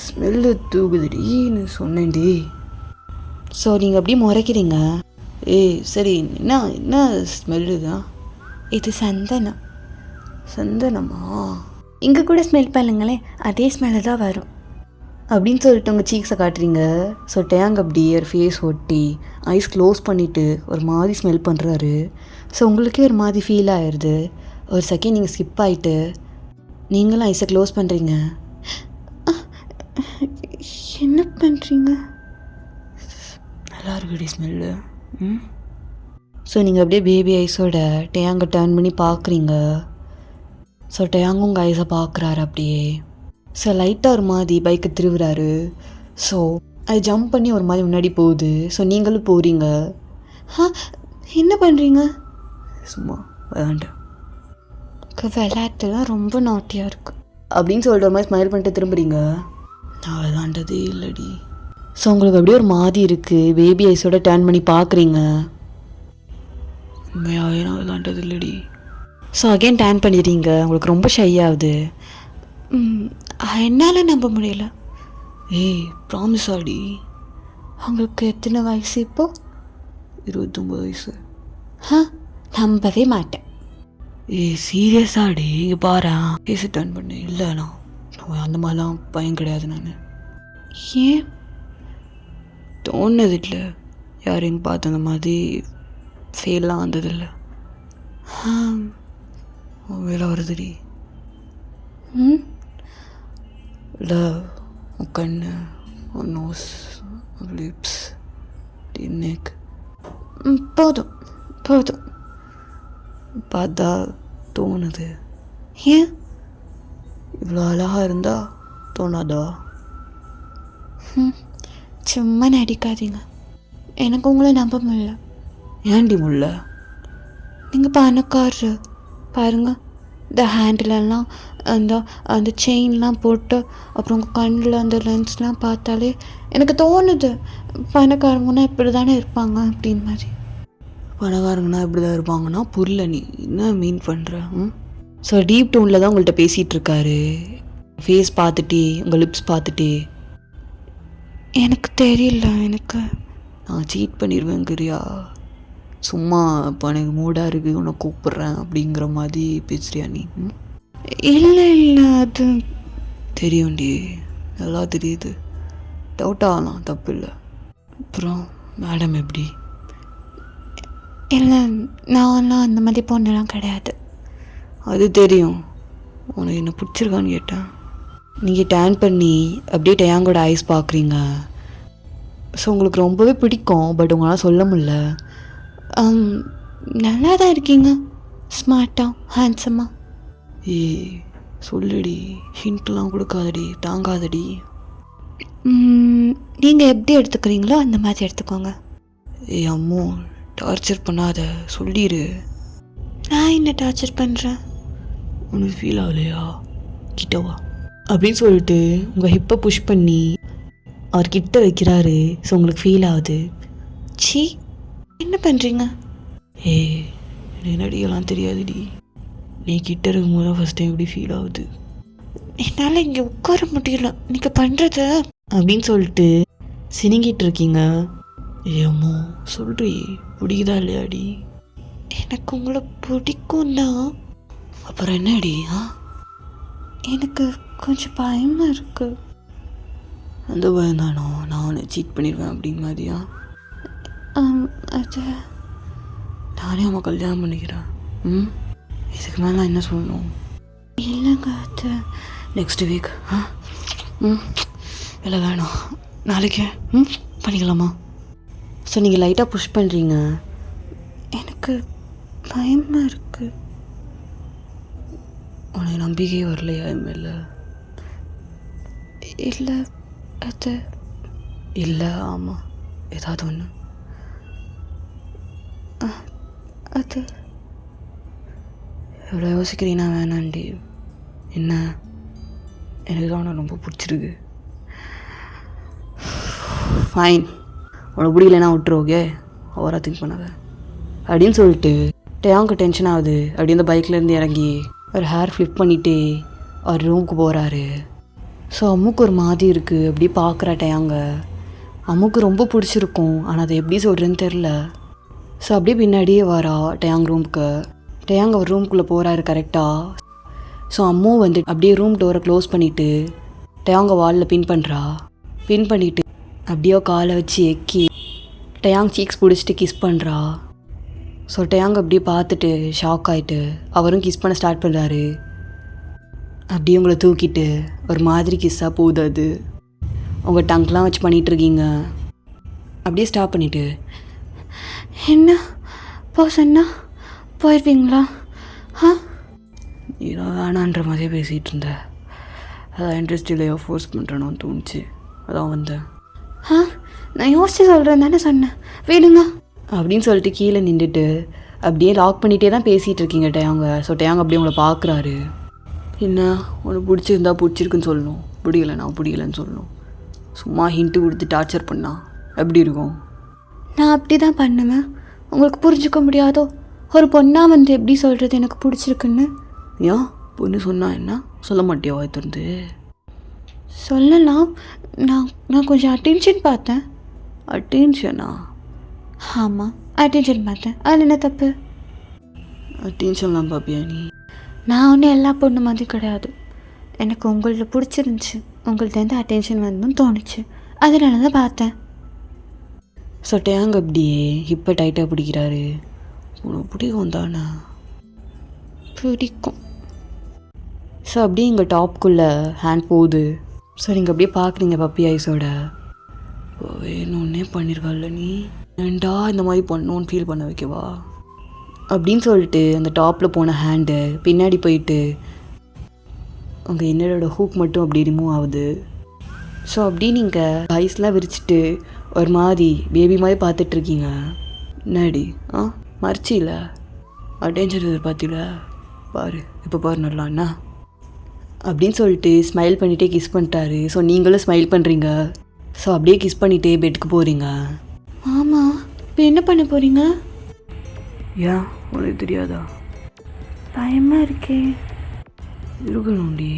ஸ்மெல்லு தூக்குதுடின்னு சொன்னேன்டி. ஸோ நீங்கள் அப்படியே முறைக்கிறீங்க. ஏய் சரி, என்ன என்ன ஸ்மெல்லு தான்? இது சந்தனம். சந்தனமா? இங்கே கூட ஸ்மெல் பண்ணுங்களேன், அதே ஸ்மெல்லு தான் வரும். அப்படின்னு சொல்லிட்டு உங்கள் சீக்ஸை காட்டுறீங்க. ஸோ டேங் அப்படியே ஒரு ஃபேஸ் ஒட்டி ஐஸ் க்ளோஸ் பண்ணிவிட்டு ஒரு மாதிரி ஸ்மெல் பண்ணுறாரு. ஸோ உங்களுக்கே ஒரு மாதிரி ஃபீல் ஆயிடுது. ஒரு செகண்ட் நீங்கள் ஸ்கிப் ஆகிட்டு நீங்களும் ஐஸை க்ளோஸ் பண்ணுறீங்க. என்ன பண்ணுறீங்க? நல்லா இருக்குடி ஸ்மெல்லு. ஸோ நீங்கள் அப்படியே பேபி ஐஸோட டேங்கை டர்ன் பண்ணி பார்க்குறீங்க. ஸோ டேங்கும் உங்கள் ஐஸை பார்க்குறாரு அப்படியே. ஸோ லைட்டாக ஒரு மாதிரி பைக்கை திருவுறாரு. ஸோ அது ஜம்ப் பண்ணி ஒரு மாதிரி முன்னாடி போகுது. ஸோ நீங்களும் போகிறீங்க. என்ன பண்ணுறீங்க? சும்மா விளாண்டேன். விளையாட்டுலாம் ரொம்ப நாட்டியாக இருக்குது அப்படின்னு சொல்லிட்டு ஒரு மாதிரி ஸ்மைல் பண்ணிட்டு திரும்புறீங்க. நான் விளாண்டதே இல்லைடி. ஸோ உங்களுக்கு அப்படியே ஒரு மாதிரி இருக்குது. பேபி ஐஸோட டர்ன் பண்ணி பார்க்குறீங்க. உண்மையாகவே நான் விளாண்டது இல்லைடி. ஸோ அகைன் டர்ன் பண்ணிடுறீங்க. உங்களுக்கு ரொம்ப ஷை ஆகுது. என்னால் நம்ப முடியல. ஏய் ப்ராமிஸ் ஆடி. உங்களுக்கு எத்தனை வயசு இப்போ? 29 வயசு. நம்பவே மாட்டேன். ஏய் சீரியஸாடி, இங்கே பாரு பேசி டர்ன் பண்ணு. இல்லை நான் அந்த மாதிரிலாம் பயம் கிடையாது. நான் ஏன் தோணுது இல்லை, யாரையும் பார்த்து அந்த மாதிரி ஃபெயிலாம் வந்ததில்லை. வேலை வருதுடி. இல்லை உன் கண்ணு, உன் நோஸ், லிப்ஸ், நெக் போதும் போதும். பார்த்தா தோணுது. ஏன் இவ்வளோ அழகாக இருந்தா தோணாதா? சும்மா நடிக்காதீங்க, எனக்கு உங்களை நம்ப முடியல. ஏன்டி முல்ல? நீங்கள் பணக்காரரு பாருங்க, இந்த ஹேண்டிலெல்லாம் அந்த செயின்லாம் போட்டு அப்புறம் உங்கள் கண்ணில் அந்த லென்ஸ்லாம் பார்த்தாலே எனக்கு தோணுது பணக்காரங்கன்னா இப்படி தானே இருப்பாங்க அப்படின்னு மாதிரி. பணக்காரங்கன்னா இப்படி தான் இருப்பாங்கன்னா புரியல, நீ என்ன மீன் பண்ணுற? ஸோ டீப் டோனில் தான் உங்கள்கிட்ட பேசிகிட்டு இருக்காரு. ஃபேஸ் பார்த்துட்டே, உங்கள் லிப்ஸ் பார்த்துட்டே. எனக்கு தெரியல, எனக்கு நான் சீட் பண்ணிடுவேங்கிறியா? சும்மா இப்போ எனக்கு மூடாக இருக்குது, உன்னை கூப்பிட்றேன் அப்படிங்கிற மாதிரி பேசுறியா நீ? இல்லை இல்லை, அது தெரியும்டி, நல்லா தெரியுது. டவுட் ஆகலாம், தப்பு இல்லை. அப்புறம் மேடம் எப்படி? இல்லை, நான்லாம் அந்த மாதிரி பொண்ணெல்லாம் கிடையாது. அது தெரியும். உனக்கு என்ன பிடிச்சிருக்கான்னு கேட்டேன். நீங்கள் டேன் பண்ணி அப்படியே டேங்கோட ஐஸ் பார்க்குறீங்க. ஸோ உங்களுக்கு ரொம்பவே பிடிக்கும், பட் உங்களால் சொல்ல முடில. நல்லா தான் இருக்கீங்க, ஸ்மார்ட்டாக, ஹேண்ட்ஸமாக. ஏய் சொல்லுடி, ஹிண்ட்லாம் கொடுக்காதடி, தாங்காதடி. நீங்கள் எப்படி எடுத்துக்கிறீங்களோ அந்த மாதிரி எடுத்துக்கோங்க. ஏய் அம்மோ, டார்ச்சர் பண்ணாத, சொல்லிடு. நான் என்ன டார்ச்சர் பண்ணுறேன்? உனக்கு ஃபீல் ஆகலையா? கிட்டவா அப்படின்னு சொல்லிட்டு உங்கள் ஹிப்பை புஷ் பண்ணி அவர் கிட்ட வைக்கிறாரு. ஸோ உங்களுக்கு ஃபீல் ஆகுது. சி, என்ன பண்ணுறீங்க? ஏய் என்னடியெல்லாம் தெரியாதுடி, நீ கிட்ட இருக்கும் போது ஃபஸ்ட் டைம் எப்படி ஃபீல் ஆகுது. என்னால் இங்கே உட்கார முடியல நீங்கள் பண்ணுறது அப்படின்னு சொல்லிட்டு சினிங்கிட்டு இருக்கீங்க. ஏமோ சொல்றி, பிடிக்குதா இல்லையாடி? எனக்கு உங்களை பிடிக்கும் தான். அப்புறம் என்னடி? எனக்கு கொஞ்சம் பயமாக இருக்குது. அந்த பயம் தானோ நான் உன்னை சீட் பண்ணிடுவேன் அப்படிங்கிற மாதிரியா? அது நானே அவன் கல்யாணம் பண்ணிக்கிறேன். இதுக்கு மேலே நான் என்ன சொல்லணும்? இல்லைங்க அது நெக்ஸ்ட் வீக் இல்லை வேணும், நாளைக்கு பண்ணிக்கலாமா? ஸோ நீங்கள் லைட்டாக புஷ் பண்ணுறீங்க. எனக்கு பயமாக இருக்குது. உனக்கு நம்பிக்கையே வரலையா என் மேலே? இல்லை அது இல்லை ஆமாம் ஏதாவது ஒன்று. அது எவ்வளோ யோசிக்கிறீங்கன்னா வேணாண்டி. என்ன எனக்கு தான் உனக்கு ரொம்ப பிடிச்சிருக்கு. ஃபைன், உனக்கு பிடிக்கலன்னா விட்டுரு, ஓகே, ஓவராக திங்க் பண்ணாத அப்படின்னு சொல்லிட்டு டேங்க்கு டென்ஷன் ஆகுது. அப்படி அந்த பைக்லேருந்து இறங்கி ஒரு ஹேர் ஃப்ளிப் பண்ணிவிட்டு அவர் ரூமுக்கு போகிறாரு. ஸோ அம்முக்கு ஒரு மாதிரி இருக்குது. அப்படி பார்க்குற டேங்க அம்முக்கு ரொம்ப பிடிச்சிருக்கும், ஆனால் அதை எப்படி சொல்கிறேன்னு தெரில. ஸோ அப்படியே பின்னாடியே வரா டேங் ரூமுக்கு. டேங் அவர் ரூமுக்குள்ளே போகிறாரு கரெக்டாக. ஸோ அம்மு வந்து அப்படியே ரூம் டோரை க்ளோஸ் பண்ணிவிட்டு டேங்க வாலில் பின் பண்ணுறா. பின் பண்ணிவிட்டு அப்படியே காலை வச்சு எக்கி டேங் சீக்ஸ் பிடிச்சிட்டு கிஸ் பண்ணுறா. ஸோ டேங் அப்படியே பார்த்துட்டு ஷாக் ஆகிட்டு அவரும் கிஸ் பண்ண ஸ்டார்ட் பண்ணுறாரு. அப்படியே உங்களை தூக்கிட்டு ஒரு மாதிரி கிஸ்ஸாக போகுது. அது உங்கள் டங்க்லாம் வச்சு பண்ணிகிட்ருக்கீங்க. அப்படியே ஸ்டாப் பண்ணிவிட்டு என்ன போ சொன்னா போயிடுவீங்களா? நான் வேணான்ற மாதிரியே பேசிகிட்டு இருந்தேன். அதான் இன்ட்ரெஸ்ட் இல்லையோ ஃபோர்ஸ் பண்ணுறேன்னு தோணுச்சு, அதான் வந்தேன். நான் யோசிச்சு சொல்கிறேன் தானே சொன்னேன், விடுங்க அப்படின்னு சொல்லிட்டு கீழே நின்றுட்டு அப்படியே லாக் பண்ணிகிட்டே தான் பேசிகிட்டு இருக்கீங்க டேங்க. ஸோ டேங்க அப்படியே உங்களை பார்க்குறாரு. என்ன உனக்கு பிடிச்சிருந்தா பிடிச்சிருக்குன்னு சொல்லணும், பிடிக்கலைன்னா பிடிக்கலன்னு சொல்லணும். சும்மா ஹிண்ட்டு கொடுத்து டார்ச்சர் பண்ணா எப்படி இருக்கும்? நான் அப்படி தான் பண்ணுவேன். உங்களுக்கு புரிஞ்சுக்க முடியாதோ? ஒரு பொண்ணாக வந்து எப்படி சொல்கிறது எனக்கு பிடிச்சிருக்குன்னு? ஏன் பொண்ணு சொன்னா என்ன சொல்ல மாட்டியா வாய் திறந்து? சொல்லலாம். நான் கொஞ்சம் அட்டென்ஷன் பார்த்தேன். அட்டென்ஷனா? ஆமாம், அட்டென்ஷன் பார்த்தேன். அதில் என்ன தப்பு? அட்டென்ஷன்லாம் பார்ப்பியா நீ? நான் ஒன்றும் எல்லா பொண்ணு மாதிரி கிடையாது. எனக்கு உங்களில் பிடிச்சிருந்துச்சி, உங்கள்கிட்ட அட்டென்ஷன் வரணும்னு தோணுச்சு, அதனால தான் பார்த்தேன். ஸோ டேங்க அப்படியே இப்போ டைட்டாக பிடிக்கிறாரு. உனக்கு பிடிக்கும் தானே? பிடிக்கும். ஸோ அப்படியே இங்கே டாப்குள்ளே ஹேண்ட் போகுது. ஸோ நீங்கள் அப்படியே பார்க்குறீங்க பப்பி ஐஸோட. வேணும்னே பண்ணியிருக்காள்ல நீ, ஏன்டா இந்த மாதிரி பண்ணோன்னு ஃபீல் பண்ண வைக்கவா அப்படின்னு சொல்லிட்டு அந்த டாப்பில் போன ஹேண்டு பின்னாடி போயிட்டு உங்கள் இன்னரோட ஹூக் மட்டும் அப்படி ரிமூவ் ஆகுது. ஸோ அப்படி நீங்கள் ஐஸ்லாம் விரிச்சிட்டு ஒரு மாதிரி பேபி மாதிரி பார்த்துட்ருக்கீங்க. என்னடி மறைச்சில அட்டென்ஷன் எதிர்பார்த்தில பாரு, இப்போ பாரு நல்லா என்ன அப்படின்னு சொல்லிட்டு ஸ்மைல் பண்ணிகிட்டே கிஸ் பண்ணிட்டாரு. ஸோ நீங்களும் ஸ்மைல் பண்ணுறீங்க. ஸோ அப்படியே கிஸ் பண்ணிகிட்டே பெட்டுக்கு போகிறீங்க. ஆமாம், இப்போ என்ன பண்ண போகிறீங்க? ஏன் உனக்கு தெரியாதா? பயமாக இருக்கே. இருக்கணும்டி.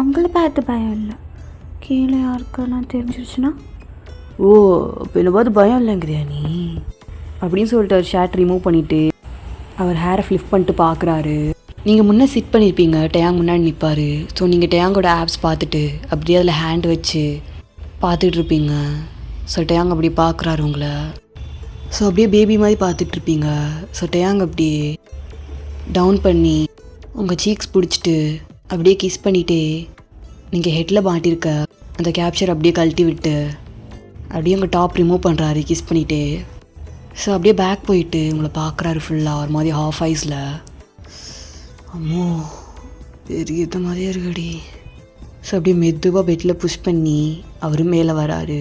உங்களை பார்த்து பயம் இல்லை, கீழே யாருக்குன்னா தெரிஞ்சிருச்சுன்னா? ஓ இப்போ என்னை பார்த்து பயம் இல்லைங்கிறியா நீ அப்படின்னு சொல்லிட்டு அவர் ஷர்ட் ரிமூவ் பண்ணிவிட்டு அவர் ஹேரை ஃப்ளிப் பண்ணிட்டு பார்க்குறாரு. நீங்கள் முன்னே சிட் பண்ணியிருப்பீங்க, டேங் முன்னாடி நிற்பார். ஸோ நீங்கள் டேங்கோட ஆப்ஸ் பார்த்துட்டு அப்படியே அதில் ஹேண்ட் வச்சு பார்த்துட்ருப்பீங்க. ஸோ டேங் அப்படி பார்க்குறாரு உங்களை. ஸோ அப்படியே பேபி மாதிரி பார்த்துட்ருப்பீங்க. ஸோ டேங் அப்படியே டவுன் பண்ணி உங்கள் சீக்ஸ் பிடிச்சிட்டு அப்படியே கிஸ் பண்ணிவிட்டு நீங்கள் ஹெட்டில் மாட்டியிருக்க அந்த கேப்சர் அப்படியே கழட்டி விட்டு அப்படியே உங்கள் டாப் ரிமூவ் பண்ணுறாரு கிஸ் பண்ணிவிட்டு. ஸோ அப்படியே பேக் போயிட்டு உங்களை பார்க்குறாரு ஃபுல்லாக ஒரு மாதிரி ஹாஃப் ஐஸில். அம்மோ பெரிய இது மாதிரியே இருக்குடி. ஸோ அப்படியே மெதுவாக பெட்டில் புஷ் பண்ணி அவரும் மேலே வராரு.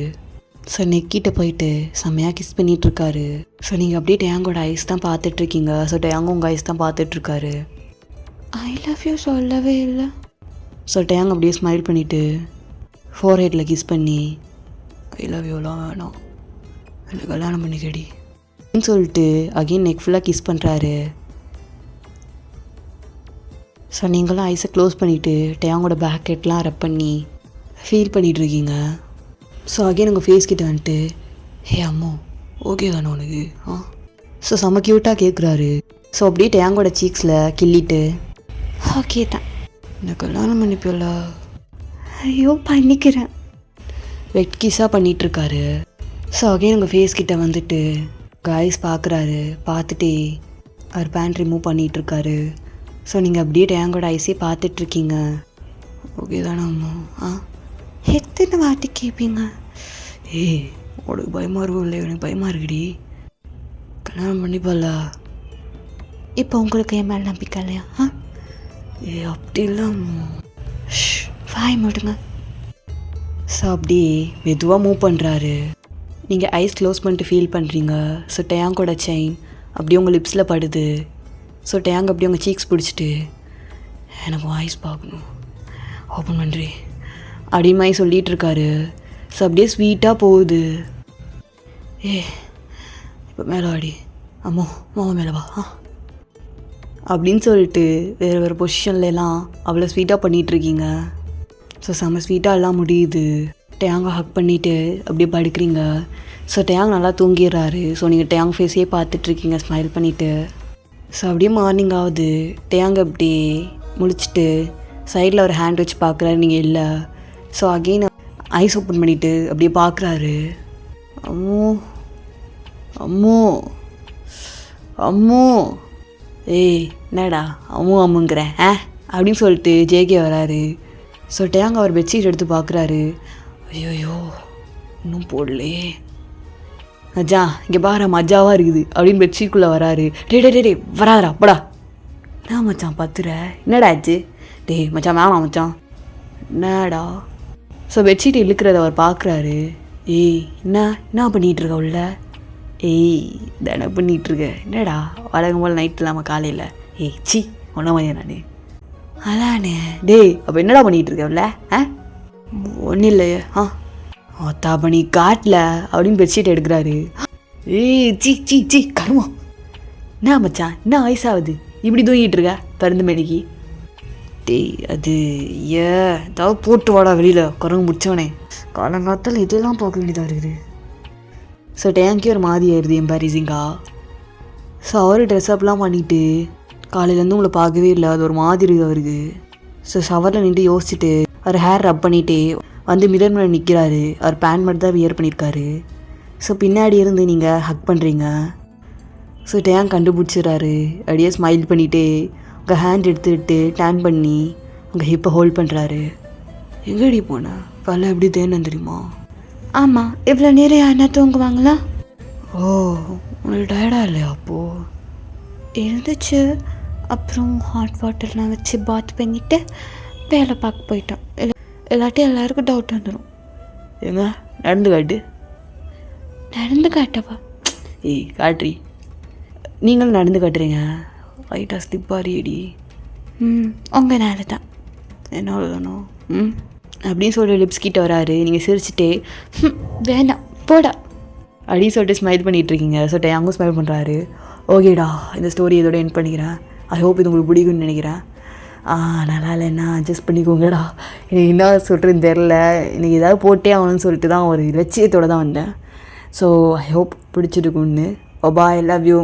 ஸோ நெக்கிட்ட போயிட்டு செம்மையாக கிஸ் பண்ணிகிட்ருக்காரு. ஸோ நீங்கள் அப்படியே டேங்கோட ஐஸ் தான் பார்த்துட்ருக்கீங்க. ஸோ டேங்கும் உங்கள் ஐஸ் தான் பார்த்துட்ருக்காரு. ஐ லவ் யூ சொல்லவே இல்லை. ஸோ டேங் அப்படியே ஸ்மைல் பண்ணிவிட்டு ஃபோர்ஹெட்டில் கிஸ் பண்ணி ஐ லவ் யூலாம் வேணாம், என்னை கல்யாணம் பண்ணிக்கடி அப்படின்னு சொல்லிட்டு அகெயின் நெக் ஃபுல்லாக கிஸ் பண்ணுறாரு. ஸோ நீங்களும் ஐஸை க்ளோஸ் பண்ணிவிட்டு டேங்கோட பேக்கெட்லாம் ரெப் பண்ணி ஃபீல் பண்ணிகிட்ருக்கீங்க. ஸோ அகெயின் உங்கள் ஃபேஸ் கிட்ட வந்துட்டு ஹே அம்மோ ஓகே தானே உனக்கு ஸோ செம்ம க்யூட்டாக கேட்குறாரு. ஸோ அப்படியே டேங்கோட சீக்ஸில் கிள்ளிட்டு ஓகே தான், என்னை கல்யாணம் பண்ணிப்பியல ஐயோ பண்ணிக்கிறேன். வெட் கிஸ்ஸாக பண்ணிகிட்ருக்காரு. ஸோ அகைன் உங்கள் ஃபேஸ் கிட்ட வந்துட்டு கைஸ் பார்க்குறாரு. பார்த்துட்டே அவர் பேண்ட் ரிமூவ் பண்ணிகிட்ருக்காரு. ஸோ நீங்கள் அப்படியே டேங்கோட ஐஸே பார்த்துட்ருக்கீங்க. ஓகே தானே அம்மா? எத்தனை வாட்டி கேட்பீங்க? ஏய் உனக்கு பயமாக இருக்கும் இல்லை? எனக்கு பயமாக இருக்குடி. கல்யாணம் பண்ணிப்பால. இப்போ உங்களுக்கு என் மேலே நம்பிக்கை இல்லையா? அப்படி இல்லாம வாய் மூடுங்க. ஸோ அப்படியே மெதுவாக மூவ் பண்ணுறாரு. நீங்கள் ஐஸ் க்ளோஸ் பண்ணிட்டு ஃபீல் பண்ணுறீங்க. ஸோ டேங்கோட செயின் அப்படியே உங்கள் லிப்ஸில் படுது. ஸோ டேங் அப்படியே உங்கள் சீக்ஸ் பிடிச்சிட்டு எனக்கு வாய்ஸ் பார்க்கணும் ஓப்பன் பண்ணுறி அப்படிமாதிரி சொல்லிகிட்டு இருக்காரு. ஸோ அப்படியே ஸ்வீட்டாக போகுது. இப்போ மேலே ஆடி அம்மோ மாமா மேலே வா அப்படின்னு சொல்லிட்டு வேறு வேறு பொசிஷன்லாம் அவ்வளோ ஸ்வீட்டாக பண்ணிகிட்ருக்கீங்க. ஸோ செம்ம ஸ்வீட்டாக எல்லாம் முடியுது. டேங்கை ஹக் பண்ணிவிட்டு அப்படியே படுக்கிறீங்க. ஸோ டேங் நல்லா தூங்கிடுறாரு. ஸோ நீங்கள் டேங் ஃபேஸே பார்த்துட்ருக்கீங்க ஸ்மைல் பண்ணிவிட்டு. ஸோ அப்படியே மார்னிங் ஆகுது. டேங் அப்படி முழிச்சிட்டு சைடில் ஒரு ஹேண்ட் வச்சு பார்க்குறாரு, நீங்கள் இல்லை. ஸோ அகெயின் ஐஸ் ஓப்பன் பண்ணிவிட்டு அப்படியே பார்க்குறாரு. அம்மோ அம்மோ அம்மோ ஏய் என்னடா அம்மோ அம்முங்கிறேன் அப்படின்னு சொல்லிட்டு ஜேகே வராரு. ஸோ டேங் அவர் பெட்ஷீட் எடுத்து பார்க்குறாரு. ஐயோயோ இன்னும் போடலையே மஜா, இங்கே பாரு மஜாவாக இருக்குது அப்படின்னு பெட்ஷீட்குள்ளே வராரு. டே வராதரா அப்படா. என்ன மச்சான் பத்துற? என்னடா ஆச்சு? மச்சான் வேணாம் மச்சான். என்னடா? ஸோ பெட்ஷீட் இழுக்கிறத அவர் பார்க்குறாரு. என்ன பண்ணிகிட்ருக்க உள்ள? தானே பண்ணிகிட்ருக்க. என்னடா வழக்கம் போல் நைட்டு இல்லாமல் காலையில்? சி ஒன்றும் மையா நான் அதானே. அப்போ என்னடா பண்ணிகிட்ருக்க உள்ள? ஒன்றும் இல்லையே. அப்போ நீ காட்டில் அப்படின்னு பெட்ஷீட் எடுக்கிறாரு. சி கருமா. என்ன மச்சான் என்ன வயசாகுது இப்படி தூங்கிட்டு இருக்க பருந்து மேடிக்கு? அது ஏதாவது போட்டு வாடா வெளியில் குரங்கு முடிச்சவனே. காலங்காத்தால் இதெல்லாம் பார்க்க வேண்டியதாக இருக்குது. ஸோ டேங்கே ஒரு மாதிரி ஆயிடுது எம்பாரிசிங்கா. ஸோ அவர் ட்ரெஸ்அப்லாம் பண்ணிவிட்டு காலையிலேருந்து உங்களை பார்க்கவே இல்லை. அது ஒரு மாதிரி இருக்குது அவருக்கு. ஸோ ஷவரில் நின்று யோசிச்சுட்டு அவர் ஹேர் ரப் பண்ணிவிட்டு வந்து மிரர் மேலே நிற்கிறாரு. அவர் பேண்ட் மட்டும் தான் வியர் பண்ணியிருக்காரு. ஸோ பின்னாடி இருந்து நீங்கள் ஹக் பண்ணுறீங்க. ஸோ டேங் கண்டுபிடிச்சிடுறாரு. அப்படியே ஸ்மைல் பண்ணிவிட்டு உங்கள் ஹேண்ட் எடுத்துக்கிட்டு டேன் பண்ணி உங்கள் ஹிப்பை ஹோல்ட் பண்ணுறாரு. எங்கடி போன பல எப்படி தேன்னு தெரியுமா? ஆமாம். இவ்வளோ நேரம் யாருன்னா தூங்குவாங்களா? உங்களுக்கு டயர்டாக இல்லையா? அப்போது இருந்துச்சு. அப்புறம் ஹாட் வாட்டர்லாம் வச்சு பாத் பண்ணிவிட்டு வேலை பார்க்க போயிட்டோம். இல்லாட்டி எல்லாருக்கும் டவுட் வந்துடும். ஏங்க நடந்து காட்டு. நடந்து காட்டவா? காட்டுறி. நீங்களும் நடந்து காட்டுறீங்க. லைட்டாக ஸ்லிப்பாரியடி. உங்கள் நேரம் தான். என்னால தானோ அப்படின்னு சொல்லிட்டு லிப்ஸ் கிட்ட வராரு. நீங்கள் சிரிச்சுட்டே வேணாம் போடா அப்படின்னு சொல்லிட்டு ஸ்மைல் பண்ணிகிட்ருக்கீங்க. ஸோ டேங்கும் ஸ்மைல் பண்ணுறாரு. ஓகேடா இந்த ஸ்டோரி இதோட எண்ட் பண்ணிக்கிறேன். ஐ ஹோப் இது உங்களுக்கு பிடிக்கும்னு நினைக்கிறேன். நல்லா இல்லைன்னா அட்ஜஸ்ட் பண்ணிக்கோங்கடா. எனக்கு என்ன சொல்கிறேன்னு தெரில. எனக்கு ஏதாவது போட்டே ஆகணும்னு சொல்லிட்டு தான் ஒரு லட்சியத்தோடு தான் வந்தேன். ஸோ ஐ ஹோப் பிடிச்சிருக்குன்னு. Bye love you.